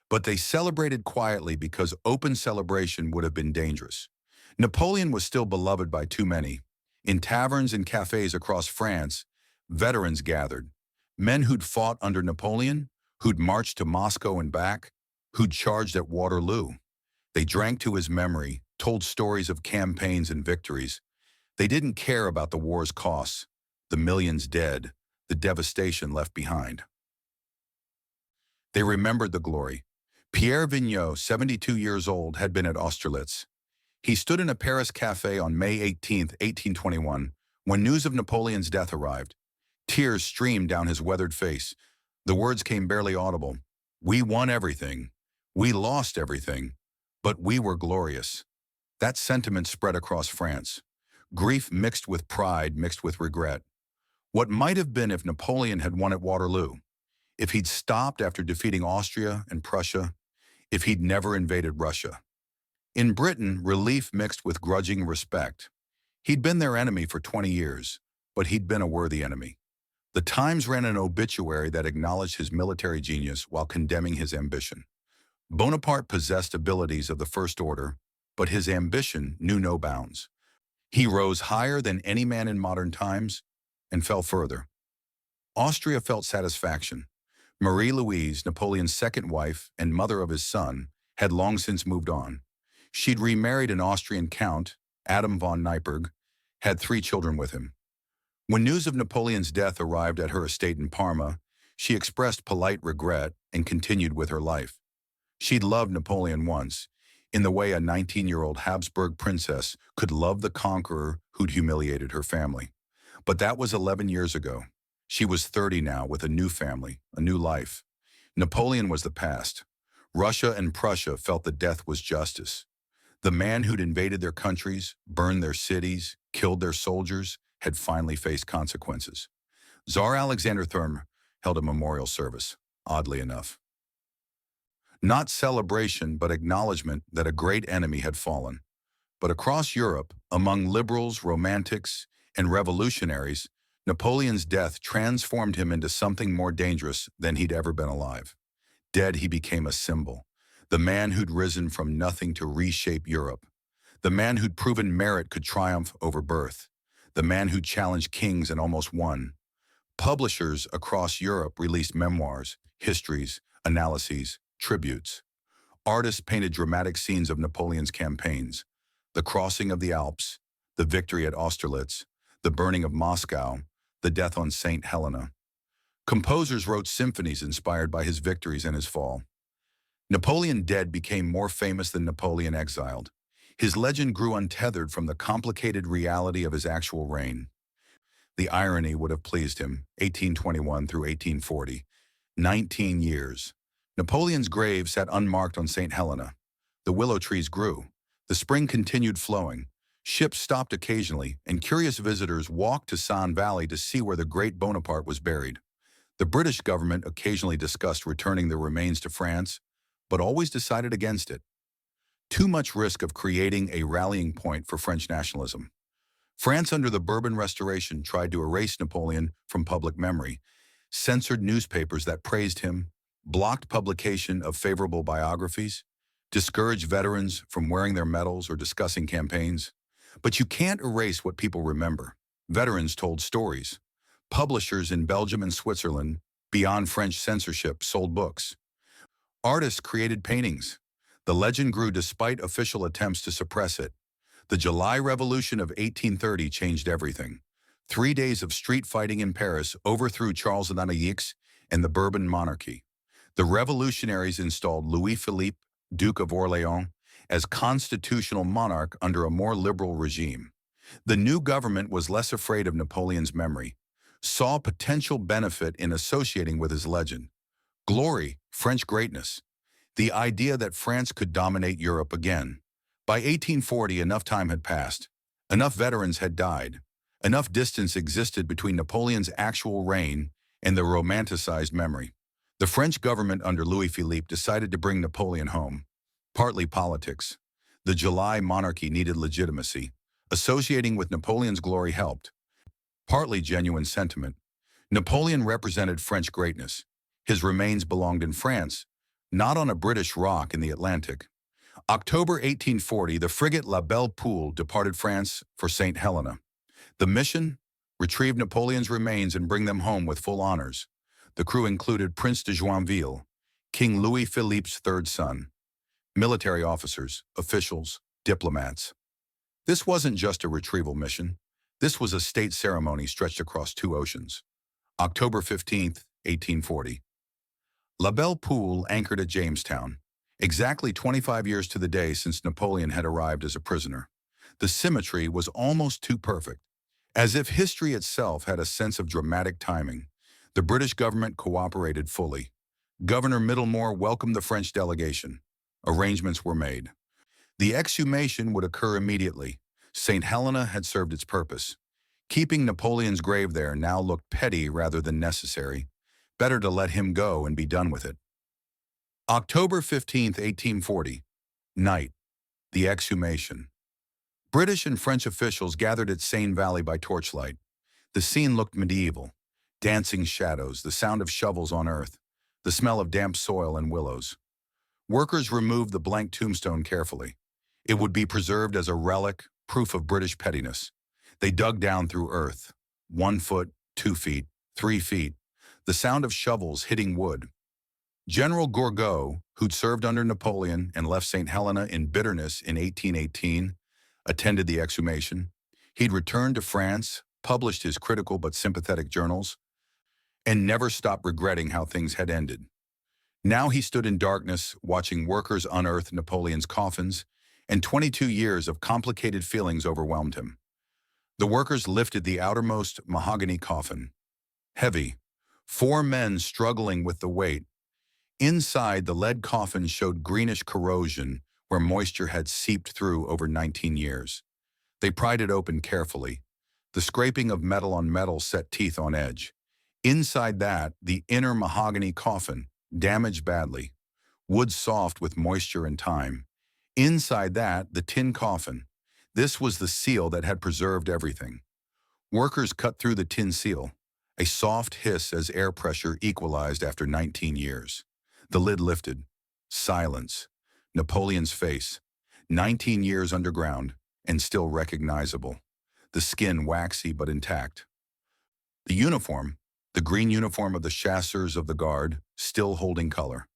But they celebrated quietly because open celebration would have been dangerous. Napoleon was still beloved by too many. In taverns and cafes across France, veterans gathered. Men who'd fought under Napoleon, who'd marched to Moscow and back, who'd charged at Waterloo. They drank to his memory, told stories of campaigns and victories. They didn't care about the war's costs, the millions dead, the devastation left behind. They remembered the glory. Pierre Vigneault, 72 years old, had been at Austerlitz. He stood in a Paris cafe on May 18, 1821, when news of Napoleon's death arrived. Tears streamed down his weathered face. The words came barely audible. We won everything. We lost everything. But we were glorious. That sentiment spread across France. Grief mixed with pride, mixed with regret. What might have been if Napoleon had won at Waterloo, if he'd stopped after defeating Austria and Prussia, if he'd never invaded Russia. In Britain, relief mixed with grudging respect. He'd been their enemy for 20 years, but he'd been a worthy enemy. The Times ran an obituary that acknowledged his military genius while condemning his ambition. Bonaparte possessed abilities of the first order, but his ambition knew no bounds. He rose higher than any man in modern times and fell further. Austria felt satisfaction. Marie-Louise, Napoleon's second wife and mother of his son, had long since moved on. She'd remarried an Austrian count, Adam von Neipperg, had 3 children with him. When news of Napoleon's death arrived at her estate in Parma, She expressed polite regret and continued with her life. She'd loved Napoleon once, in the way a 19-year-old Habsburg princess could love the conqueror who'd humiliated her family. But that was 11 years ago. She was 30 now with a new family, a new life. Napoleon was the past. Russia and Prussia felt that death was justice. The man who'd invaded their countries, burned their cities, killed their soldiers, had finally faced consequences. Tsar Alexander III held a memorial service, oddly enough. Not celebration, but acknowledgement that a great enemy had fallen. But across Europe, among liberals, romantics, and revolutionaries, Napoleon's death transformed him into something more dangerous than he'd ever been alive. Dead, he became a symbol. The man who'd risen from nothing to reshape Europe. The man who'd proven merit could triumph over birth. The man who challenged kings and almost won. Publishers across Europe released memoirs, histories, analyses, tributes. Artists painted dramatic scenes of Napoleon's campaigns, the crossing of the Alps, the victory at Austerlitz, the burning of Moscow, the death on St. Helena. Composers wrote symphonies inspired by his victories and his fall. Napoleon dead became more famous than Napoleon exiled. His legend grew untethered from the complicated reality of his actual reign. The irony would have pleased him, 1821 through 1840. 19 years. Napoleon's grave sat unmarked on St. Helena. The willow trees grew. The spring continued flowing. Ships stopped occasionally, and curious visitors walked to San Valley to see where the great Bonaparte was buried. The British government occasionally discussed returning the remains to France, but always decided against it. Too much risk of creating a rallying point for French nationalism. France under the Bourbon Restoration tried to erase Napoleon from public memory, censored newspapers that praised him, blocked publication of favorable biographies, discouraged veterans from wearing their medals or discussing campaigns. But you can't erase what people remember. Veterans told stories. Publishers in Belgium and Switzerland, beyond French censorship, sold books. Artists created paintings. The legend grew despite official attempts to suppress it. The July Revolution of 1830 changed everything. 3 days of street fighting in Paris overthrew Charles IX and the Bourbon monarchy. The revolutionaries installed Louis-Philippe, Duke of Orléans, as constitutional monarch under a more liberal regime. The new government was less afraid of Napoleon's memory, saw potential benefit in associating with his legend. Glory, French greatness. The idea that France could dominate Europe again. By 1840, enough time had passed. Enough veterans had died. Enough distance existed between Napoleon's actual reign and the romanticized memory. The French government under Louis-Philippe decided to bring Napoleon home. Partly politics. The July monarchy needed legitimacy. Associating with Napoleon's glory helped. Partly genuine sentiment. Napoleon represented French greatness. His remains belonged in France, not on a British rock in the Atlantic. October 1840, the frigate La Belle Poule departed France for St. Helena. The mission? Retrieve Napoleon's remains and bring them home with full honors. The crew included Prince de Joinville, King Louis-Philippe's third son, military officers, officials, diplomats. This wasn't just a retrieval mission. This was a state ceremony stretched across 2 oceans. October 15th, 1840. La Belle Poule anchored at Jamestown, exactly 25 years to the day since Napoleon had arrived as a prisoner. The symmetry was almost too perfect, as if history itself had a sense of dramatic timing. The British government cooperated fully. Governor Middlemore welcomed the French delegation. Arrangements were made. The exhumation would occur immediately. St. Helena had served its purpose. Keeping Napoleon's grave there now looked petty rather than necessary. Better to let him go and be done with it. October 15th, 1840. Night. The exhumation. British and French officials gathered at Seine Valley by torchlight. The scene looked medieval. Dancing shadows, the sound of shovels on earth, the smell of damp soil and willows. Workers removed the blank tombstone carefully. It would be preserved as a relic, proof of British pettiness. They dug down through earth. 1 foot, 2 feet, 3 feet. The sound of shovels hitting wood. General Gourgaud, who'd served under Napoleon and left St. Helena in bitterness in 1818, attended the exhumation. He'd returned to France, published his critical but sympathetic journals. and never stopped regretting how things had ended. Now he stood in darkness, watching workers unearth Napoleon's coffins, and 22 years of complicated feelings overwhelmed him. The workers lifted the outermost mahogany coffin. Heavy, 4 men struggling with the weight. Inside, the lead coffin showed greenish corrosion where moisture had seeped through over 19 years. They pried it open carefully. The scraping of metal on metal set teeth on edge. Inside that, the inner mahogany coffin, damaged badly, wood soft with moisture and time. Inside that, the tin coffin. This was the seal that had preserved everything. Workers cut through the tin seal, a soft hiss as air pressure equalized after 19 years. The lid lifted. Silence. Napoleon's face. 19 years underground, and still recognizable. The skin waxy but intact. The uniform, the green uniform of the chasseurs of the guard, still holding color.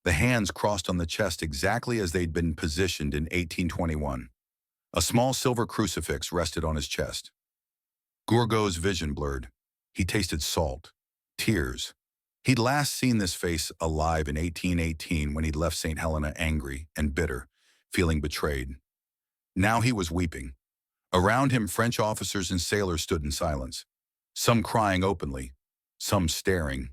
The hands crossed on the chest exactly as they'd been positioned in 1821. A small silver crucifix rested on his chest. Gourgaud's vision blurred. He tasted salt, tears. He'd last seen this face alive in 1818 when he'd left St. Helena angry and bitter, feeling betrayed. Now he was weeping. Around him, French officers and sailors stood in silence, some crying openly, some staring,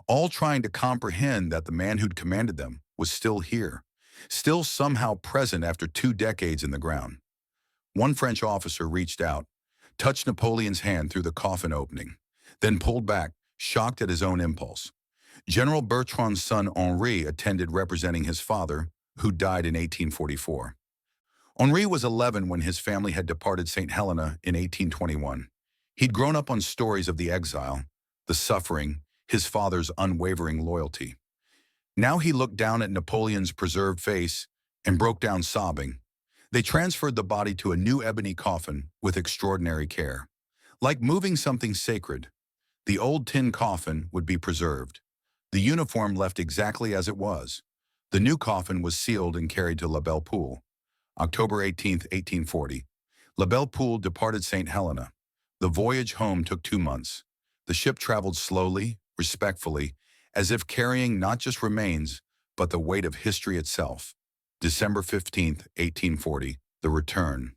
all trying to comprehend that the man who'd commanded them was still here, still somehow present after 2 decades in the ground. One French officer reached out, touched Napoleon's hand through the coffin opening, then pulled back, shocked at his own impulse. General Bertrand's son Henri attended representing his father, who died in 1844. Henri was 11 when his family had departed St. Helena in 1821. He'd grown up on stories of the exile, the suffering, his father's unwavering loyalty. Now he looked down at Napoleon's preserved face and broke down sobbing. They transferred the body to a new ebony coffin with extraordinary care. Like moving something sacred, the old tin coffin would be preserved. The uniform left exactly as it was. The new coffin was sealed and carried to La Belle Poule. October 18, 1840. La Belle Poule departed St. Helena. The voyage home took 2 months. The ship traveled slowly, respectfully, as if carrying not just remains, but the weight of history itself. December 15, 1840, the return.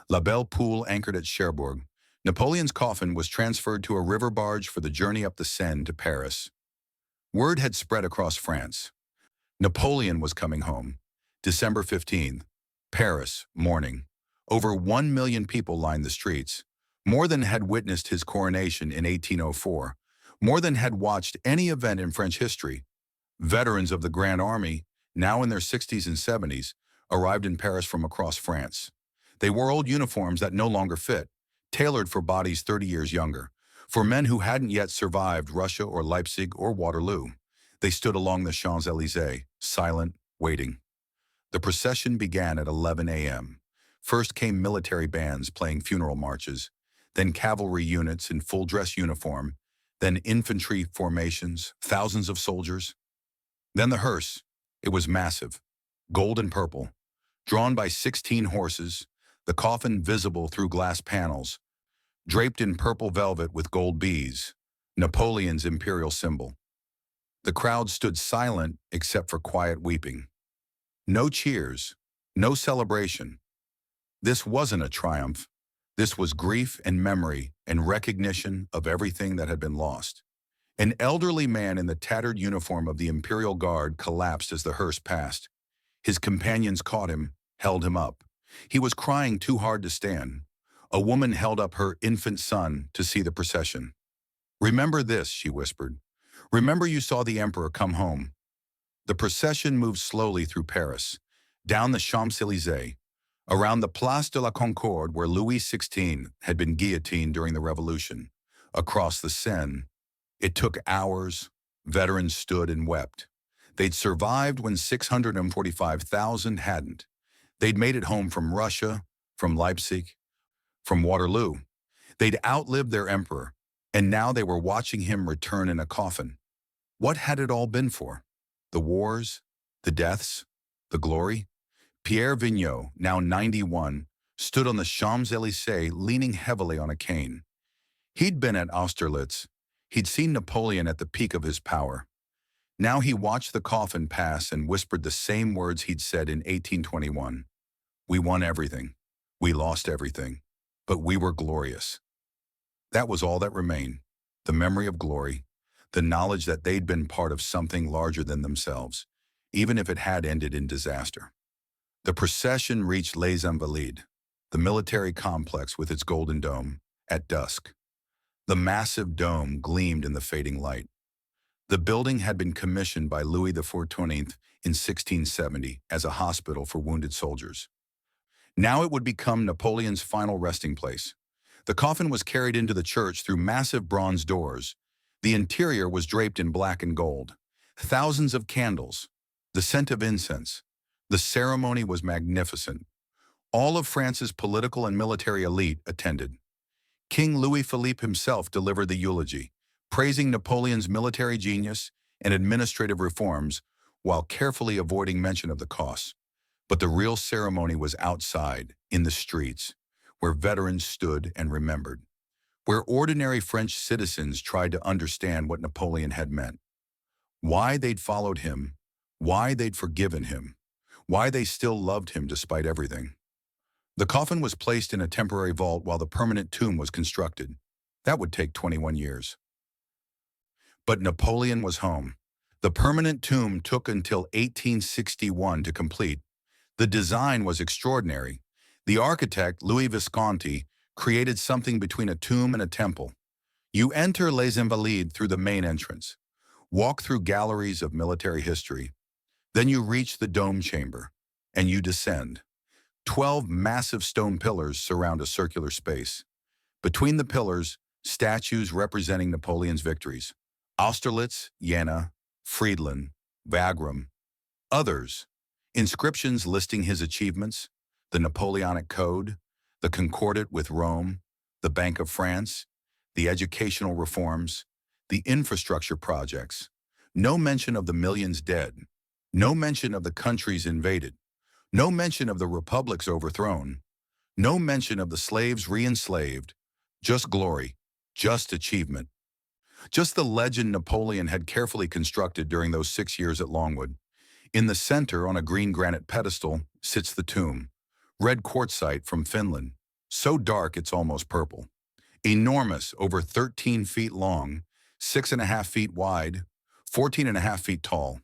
La Belle Poule anchored at Cherbourg. Napoleon's coffin was transferred to a river barge for the journey up the Seine to Paris. Word had spread across France. Napoleon was coming home. December 15th. Paris, morning. Over 1 million people lined the streets. More than had witnessed his coronation in 1804. More than had watched any event in French history. Veterans of the Grand Army, now in their 60s and 70s, arrived in Paris from across France. They wore old uniforms that no longer fit, tailored for bodies 30 years younger, for men who hadn't yet survived Russia or Leipzig or Waterloo. They stood along the Champs-Élysées, silent, waiting. The procession began at 11 a.m. First came military bands playing funeral marches, then cavalry units in full-dress uniform, then infantry formations, thousands of soldiers. Then the hearse. It was massive, gold and purple, drawn by 16 horses, the coffin visible through glass panels, draped in purple velvet with gold bees, Napoleon's imperial symbol. The crowd stood silent except for quiet weeping. No cheers, no celebration. This wasn't a triumph. This was grief and memory and recognition of everything that had been lost. An elderly man in the tattered uniform of the Imperial Guard collapsed as the hearse passed. His companions caught him, held him up. He was crying too hard to stand. A woman held up her infant son to see the procession. "Remember this," she whispered. "Remember you saw the emperor come home." The procession moved slowly through Paris, down the Champs-Élysées, around the Place de la Concorde where Louis XVI had been guillotined during the Revolution, across the Seine. It took hours. Veterans stood and wept. They'd survived when 645,000 hadn't. They'd made it home from Russia, from Leipzig, from Waterloo. They'd outlived their emperor, and now they were watching him return in a coffin. What had it all been for? The wars, the deaths, the glory? Pierre Vigneault, now 91, stood on the Champs-Élysées leaning heavily on a cane. He'd been at Austerlitz. He'd seen Napoleon at the peak of his power. Now he watched the coffin pass and whispered the same words he'd said in 1821. We won everything. We lost everything. But we were glorious. That was all that remained. The memory of glory, the knowledge that they'd been part of something larger than themselves, even if it had ended in disaster. The procession reached Les Invalides, the military complex with its golden dome, at dusk. The massive dome gleamed in the fading light. The building had been commissioned by Louis XIV in 1670 as a hospital for wounded soldiers. Now it would become Napoleon's final resting place. The coffin was carried into the church through massive bronze doors. The interior was draped in black and gold. Thousands of candles, the scent of incense. The ceremony was magnificent. All of France's political and military elite attended. King Louis Philippe himself delivered the eulogy, praising Napoleon's military genius and administrative reforms while carefully avoiding mention of the costs. But the real ceremony was outside, in the streets, where veterans stood and remembered, where ordinary French citizens tried to understand what Napoleon had meant, why they'd followed him, why they'd forgiven him, why they still loved him despite everything. The coffin was placed in a temporary vault while the permanent tomb was constructed. That would take 21 years. But Napoleon was home. The permanent tomb took until 1861 to complete. The design was extraordinary. The architect, Louis Visconti, created something between a tomb and a temple. You enter Les Invalides through the main entrance, walk through galleries of military history. Then you reach the dome chamber, and you descend. 12 massive stone pillars surround a circular space. Between the pillars, statues representing Napoleon's victories. Austerlitz, Jena, Friedland, Wagram. Others, inscriptions listing his achievements, the Napoleonic Code, the Concordat with Rome, the Bank of France, the educational reforms, the infrastructure projects. No mention of the millions dead. No mention of the countries invaded. No mention of the republics overthrown. No mention of the slaves re-enslaved. Just glory, just achievement. Just the legend Napoleon had carefully constructed during those 6 years at Longwood. In the center, on a green granite pedestal, sits the tomb. Red quartzite from Finland, so dark it's almost purple. Enormous, over 13 feet long, 6.5 feet wide, 14.5 feet tall.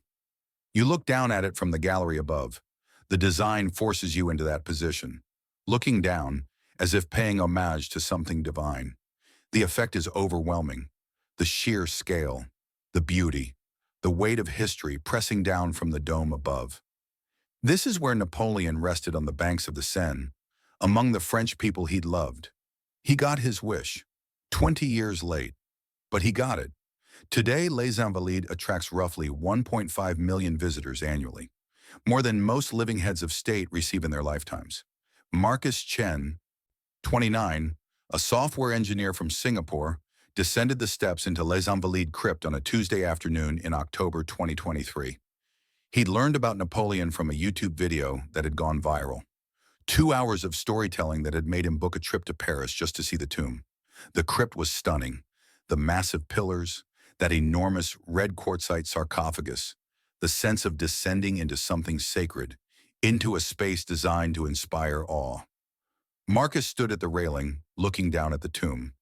You look down at it from the gallery above. The design forces you into that position, looking down as if paying homage to something divine. The effect is overwhelming. The sheer scale, the beauty, the weight of history pressing down from the dome above. This is where Napoleon rested on the banks of the Seine, among the French people he'd loved. He got his wish, 20 years late, but he got it. Today, Les Invalides attracts roughly 1.5 million visitors annually, more than most living heads of state receive in their lifetimes. Marcus Chen, 29, a software engineer from Singapore, descended the steps into Les Invalides crypt on a Tuesday afternoon in October 2023. He'd learned about Napoleon from a YouTube video that had gone viral. 2 hours of storytelling that had made him book a trip to Paris just to see the tomb. The crypt was stunning. The massive pillars, that enormous red quartzite sarcophagus, the sense of descending into something sacred, into a space designed to inspire awe. Marcus stood at the railing, looking down at the tomb.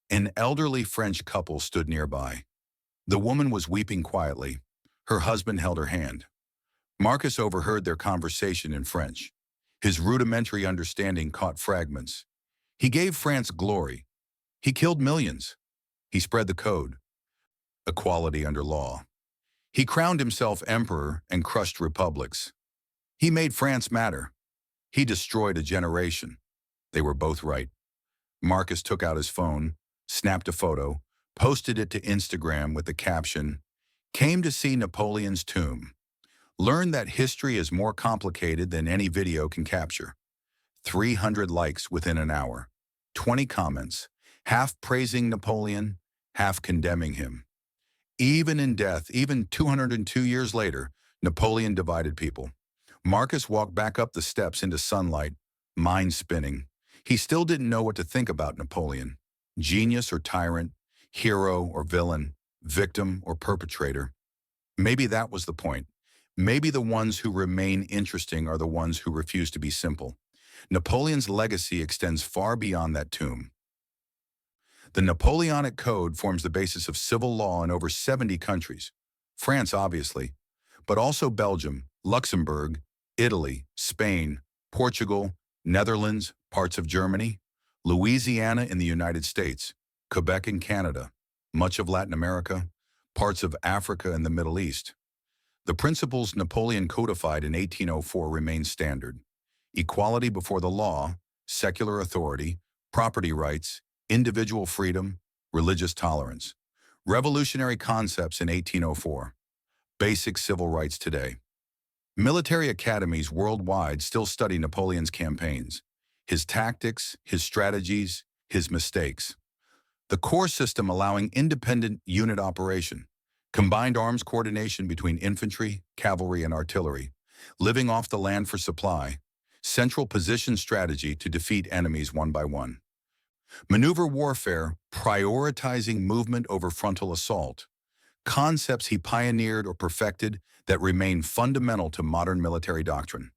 An elderly French couple stood nearby. The woman was weeping quietly. Her husband held her hand. Marcus overheard their conversation in French. His rudimentary understanding caught fragments. He gave France glory. He killed millions. He spread the code. Equality under law. He crowned himself emperor and crushed republics. He made France matter. He destroyed a generation. They were both right. Marcus took out his phone, snapped a photo, posted it to Instagram with the caption, "Came to see Napoleon's tomb. Learned that history is more complicated than any video can capture." 300 likes within an hour. 20 comments, half praising Napoleon, half condemning him. Even in death, even 202 years later, Napoleon divided people. Marcus walked back up the steps into sunlight, mind spinning. He still didn't know what to think about Napoleon. Genius or tyrant, Hero or villain, victim or perpetrator. Maybe that was the point. Maybe the ones who remain interesting are the ones who refuse to be simple. Napoleon's legacy extends far beyond that tomb. The Napoleonic Code forms the basis of civil law in over 70 countries. France, obviously, but also Belgium, Luxembourg, Italy, Spain, Portugal, Netherlands, parts of Germany, Louisiana in the United States, Quebec in Canada, much of Latin America, parts of Africa and the Middle East. The principles Napoleon codified in 1804 remain standard: equality before the law, secular authority, property rights, individual freedom, religious tolerance. Revolutionary concepts in 1804. Basic civil rights today. Military academies worldwide still study Napoleon's campaigns, his tactics, his strategies, his mistakes. The core system allowing independent unit operation, combined arms coordination between infantry, cavalry, and artillery, living off the land for supply, central position strategy to defeat enemies one by one. Maneuver warfare, prioritizing movement over frontal assault, concepts he pioneered or perfected that remain fundamental to modern military doctrine.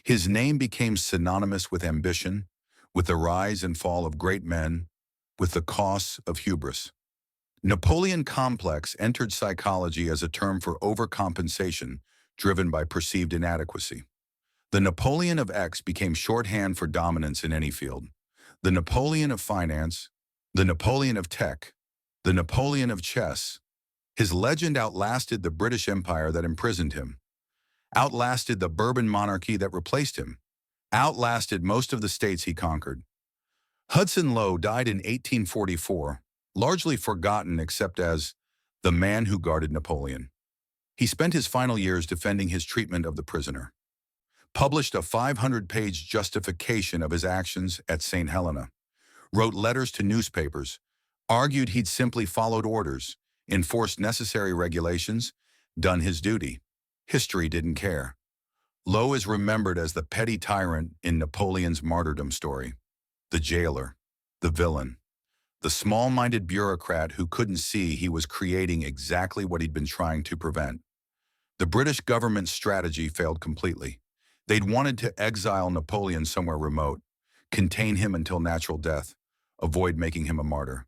His name became synonymous with ambition, with the rise and fall of great men, with the costs of hubris. Napoleon complex entered psychology as a term for overcompensation driven by perceived inadequacy. The Napoleon of X became shorthand for dominance in any field. The Napoleon of finance, the Napoleon of tech, the Napoleon of chess. His legend outlasted the British Empire that imprisoned him, outlasted the Bourbon monarchy that replaced him, outlasted most of the states he conquered. Hudson Lowe died in 1844, largely forgotten except as the man who guarded Napoleon. He spent his final years defending his treatment of the prisoner, published a 500-page justification of his actions at St. Helena, wrote letters to newspapers, argued he'd simply followed orders, enforced necessary regulations, done his duty. History didn't care. Lowe is remembered as the petty tyrant in Napoleon's martyrdom story, the jailer, the villain, the small-minded bureaucrat who couldn't see he was creating exactly what he'd been trying to prevent. The British government's strategy failed completely. They'd wanted to exile Napoleon somewhere remote, contain him until natural death, avoid making him a martyr.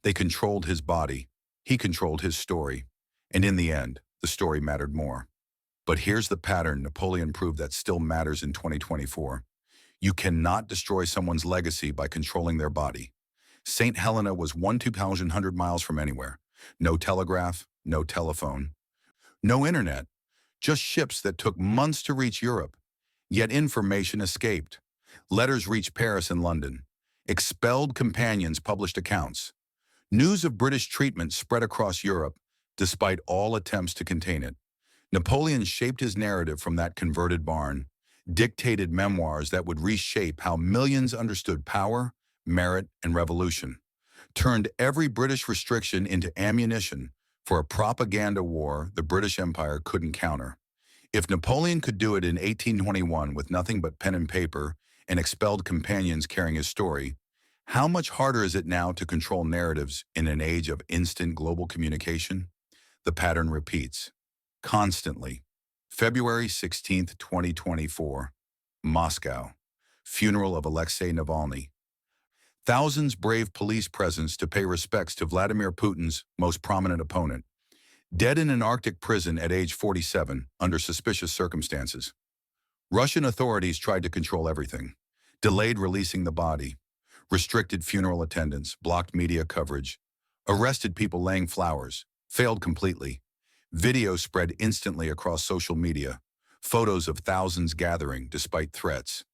They controlled his body. He controlled his story. And in the end, the story mattered more. But here's the pattern Napoleon proved that still matters in 2024. You cannot destroy someone's legacy by controlling their body. St. Helena was 2,100 miles from anywhere. No telegraph, no telephone, no internet, just ships that took months to reach Europe. Yet information escaped. Letters reached Paris and London. Expelled companions published accounts. News of British treatment spread across Europe, despite all attempts to contain it. Napoleon shaped his narrative from that converted barn, dictated memoirs that would reshape how millions understood power, merit, and revolution, turned every British restriction into ammunition for a propaganda war the British Empire couldn't counter. If Napoleon could do it in 1821 with nothing but pen and paper and expelled companions carrying his story, how much harder is it now to control narratives in an age of instant global communication? The pattern repeats. Constantly. February 16, 2024. Moscow. Funeral of Alexei Navalny. Thousands brave police presence to pay respects to Vladimir Putin's most prominent opponent. Dead in an Arctic prison at age 47 under suspicious circumstances. Russian authorities tried to control everything. Delayed releasing the body. Restricted funeral attendance, blocked media coverage, arrested people laying flowers, failed completely. Video spread instantly across social media, photos of thousands gathering despite threats.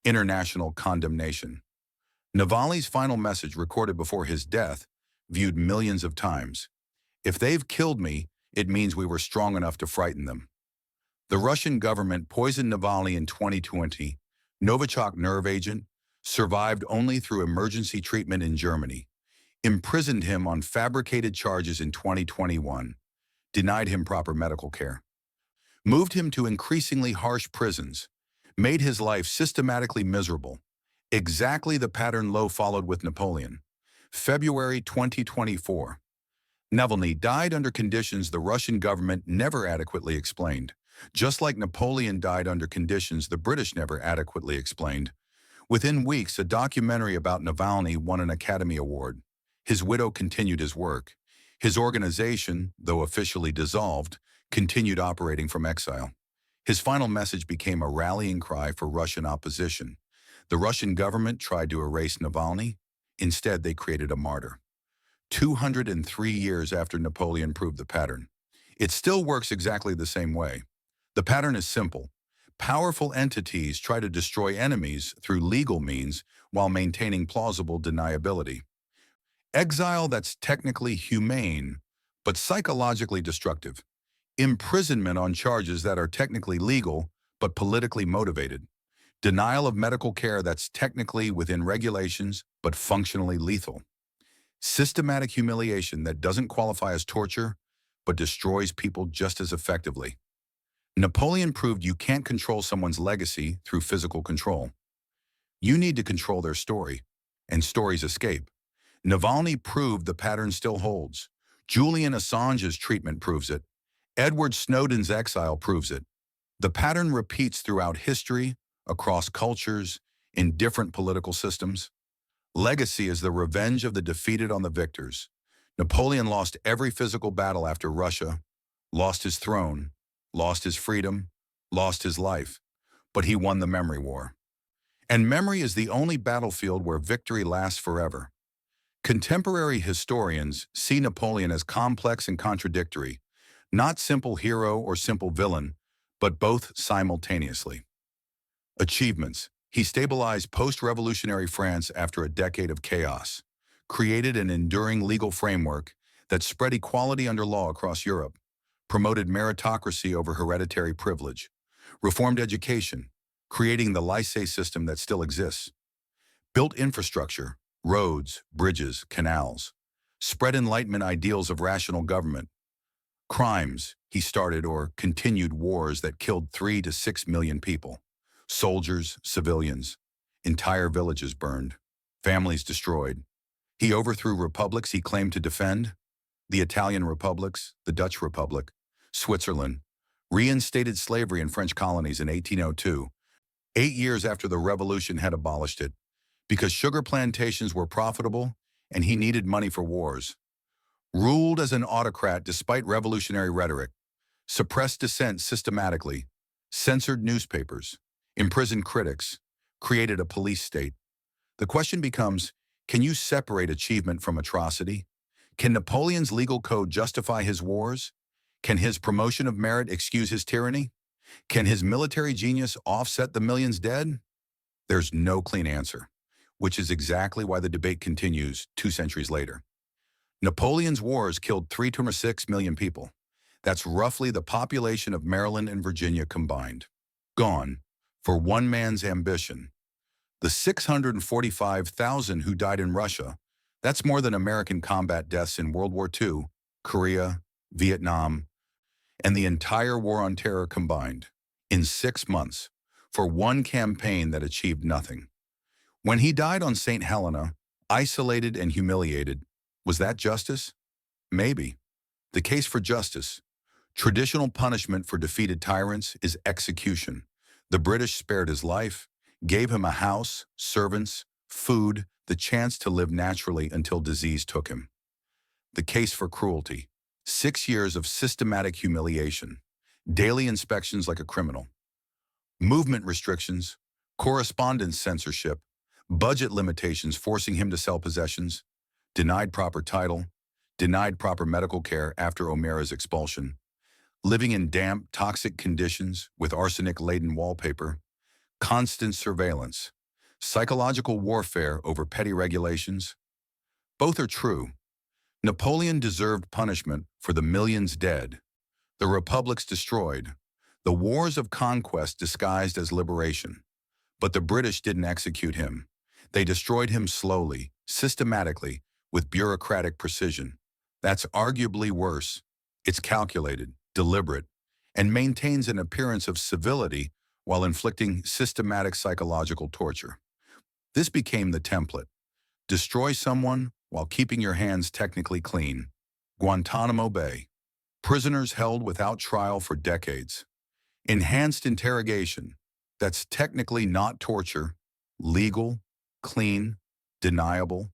International condemnation. Navalny's final message recorded before his death, viewed millions of times. If they've killed me, it means we were strong enough to frighten them. The Russian government poisoned Navalny in 2020, Novichok nerve agent, survived only through emergency treatment in Germany, imprisoned him on fabricated charges in 2021, denied him proper medical care, moved him to increasingly harsh prisons, made his life systematically miserable, exactly the pattern Lowe followed with Napoleon, February 2024. Navalny died under conditions the Russian government never adequately explained, just like Napoleon died under conditions the British never adequately explained. Within weeks, a documentary about Navalny won an Academy Award. His widow continued his work. His organization, though officially dissolved, continued operating from exile. His final message became a rallying cry for Russian opposition. The Russian government tried to erase Navalny. Instead, they created a martyr. 203 years after Napoleon proved the pattern. It still works exactly the same way. The pattern is simple. Powerful entities try to destroy enemies through legal means while maintaining plausible deniability. Exile that's technically humane, but psychologically destructive. Imprisonment on charges that are technically legal, but politically motivated. Denial of medical care that's technically within regulations, but functionally lethal. Systematic humiliation that doesn't qualify as torture, but destroys people just as effectively. Napoleon proved you can't control someone's legacy through physical control. You need to control their story, and stories escape. Navalny proved the pattern still holds. Julian Assange's treatment proves it. Edward Snowden's exile proves it. The pattern repeats throughout history, across cultures, in different political systems. Legacy is the revenge of the defeated on the victors. Napoleon lost every physical battle after Russia, lost his throne, lost his freedom, lost his life, but he won the memory war. And memory is the only battlefield where victory lasts forever. Contemporary historians see Napoleon as complex and contradictory, not simple hero or simple villain, but both simultaneously. Achievements. He stabilized post-revolutionary France after a decade of chaos, created an enduring legal framework that spread equality under law across Europe, promoted meritocracy over hereditary privilege, reformed education, creating the lycée system that still exists, built infrastructure, roads, bridges, canals, spread Enlightenment ideals of rational government. Crimes. He started or continued wars that killed 3 to 6 million people. Soldiers, civilians, entire villages burned, families destroyed. He overthrew republics he claimed to defend, the Italian republics, the Dutch Republic, Switzerland, reinstated slavery in French colonies in 1802, 8 years after the revolution had abolished it, because sugar plantations were profitable and he needed money for wars. Ruled as an autocrat despite revolutionary rhetoric, suppressed dissent systematically, censored newspapers, imprisoned critics, created a police state. The question becomes, can you separate achievement from atrocity? Can Napoleon's legal code justify his wars? Can his promotion of merit excuse his tyranny? Can his military genius offset the millions dead? There's no clean answer, which is exactly why the debate continues 2 centuries later. Napoleon's wars killed 3 to 6 million people. That's roughly the population of Maryland and Virginia combined. Gone for one man's ambition. The 645,000 who died in Russia, that's more than American combat deaths in World War II, Korea, Vietnam, and the entire War on Terror combined, in 6 months, for one campaign that achieved nothing. When he died on St. Helena, isolated and humiliated, was that justice? Maybe. The case for justice. Traditional punishment for defeated tyrants is execution. The British spared his life, gave him a house, servants, food, the chance to live naturally until disease took him. The case for cruelty. 6 years of systematic humiliation, daily inspections like a criminal, movement restrictions, correspondence censorship, budget limitations forcing him to sell possessions, denied proper title, denied proper medical care after O'Mara's expulsion, living in damp, toxic conditions with arsenic-laden wallpaper, constant surveillance, psychological warfare over petty regulations. Both are true. Napoleon deserved punishment for the millions dead, the republics destroyed, the wars of conquest disguised as liberation. But the British didn't execute him. They destroyed him slowly, systematically, with bureaucratic precision. That's arguably worse. It's calculated, deliberate, and maintains an appearance of civility while inflicting systematic psychological torture. This became the template. Destroy someone, while keeping your hands technically clean. Guantanamo Bay. Prisoners held without trial for decades. Enhanced interrogation. That's technically not torture. Legal, clean, deniable.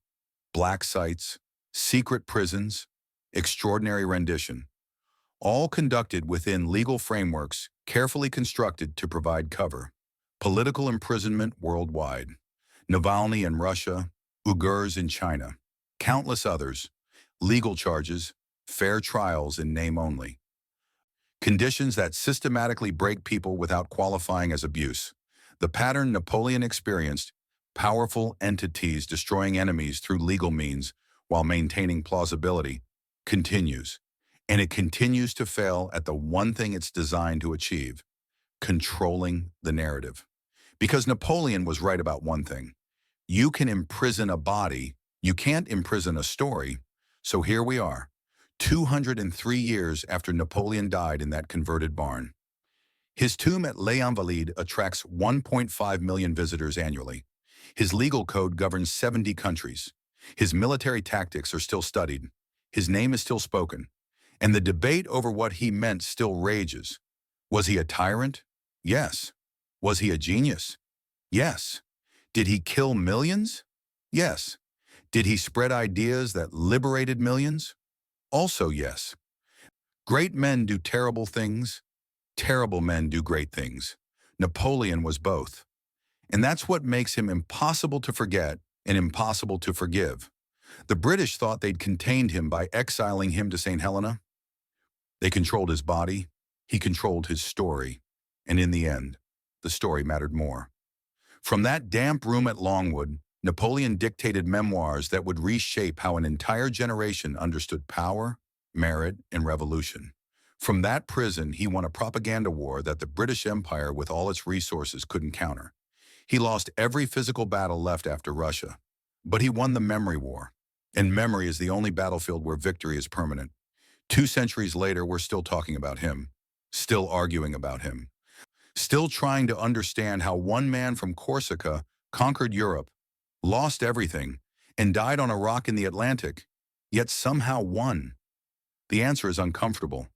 Black sites, secret prisons, extraordinary rendition. All conducted within legal frameworks carefully constructed to provide cover. Political imprisonment worldwide. Navalny in Russia, Uyghurs in China, countless others. Legal charges, fair trials in name only. Conditions that systematically break people without qualifying as abuse. The pattern Napoleon experienced, powerful entities destroying enemies through legal means while maintaining plausibility, continues. And it continues to fail at the one thing it's designed to achieve: controlling the narrative. Because Napoleon was right about one thing. You can imprison a body, you can't imprison a story. So here we are, 203 years after Napoleon died in that converted barn. His tomb at Les Invalides attracts 1.5 million visitors annually. His legal code governs 70 countries. His military tactics are still studied. His name is still spoken. And the debate over what he meant still rages. Was he a tyrant? Yes. Was he a genius? Yes. Did he kill millions? Yes. Did he spread ideas that liberated millions? Also yes. Great men do terrible things. Terrible men do great things. Napoleon was both. And that's what makes him impossible to forget and impossible to forgive. The British thought they'd contained him by exiling him to St. Helena. They controlled his body. He controlled his story. And in the end, the story mattered more. From that damp room at Longwood, Napoleon dictated memoirs that would reshape how an entire generation understood power, merit, and revolution. From that prison, he won a propaganda war that the British Empire with all its resources couldn't counter. He lost every physical battle left after Russia, but he won the memory war. And memory is the only battlefield where victory is permanent. 2 centuries later, we're still talking about him, still arguing about him, still trying to understand how one man from Corsica conquered Europe, lost everything, and died on a rock in the Atlantic, yet somehow won. The answer is uncomfortable.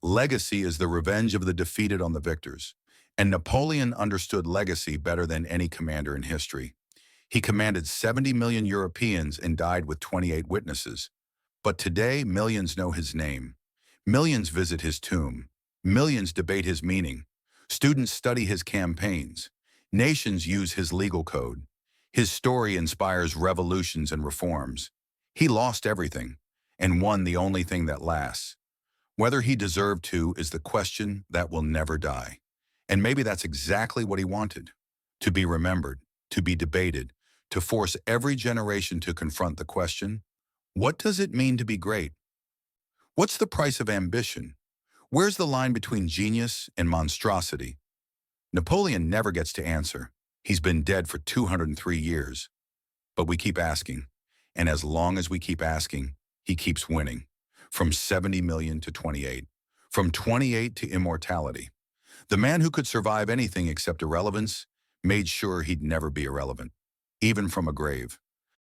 Legacy is the revenge of the defeated on the victors, and Napoleon understood legacy better than any commander in history. He commanded 70 million Europeans and died with 28 witnesses. But today, millions know his name. Millions visit his tomb. Millions debate his meaning. Students study his campaigns. Nations use his legal code. His story inspires revolutions and reforms. He lost everything and won the only thing that lasts. Whether he deserved to is the question that will never die. And maybe that's exactly what he wanted: to be remembered, to be debated, to force every generation to confront the question, what does it mean to be great? What's the price of ambition? Where's the line between genius and monstrosity? Napoleon never gets to answer. He's been dead for 203 years. But we keep asking. And as long as we keep asking, he keeps winning. From 70 million to 28. From 28 to immortality. The man who could survive anything except irrelevance made sure he'd never be irrelevant, even from a grave.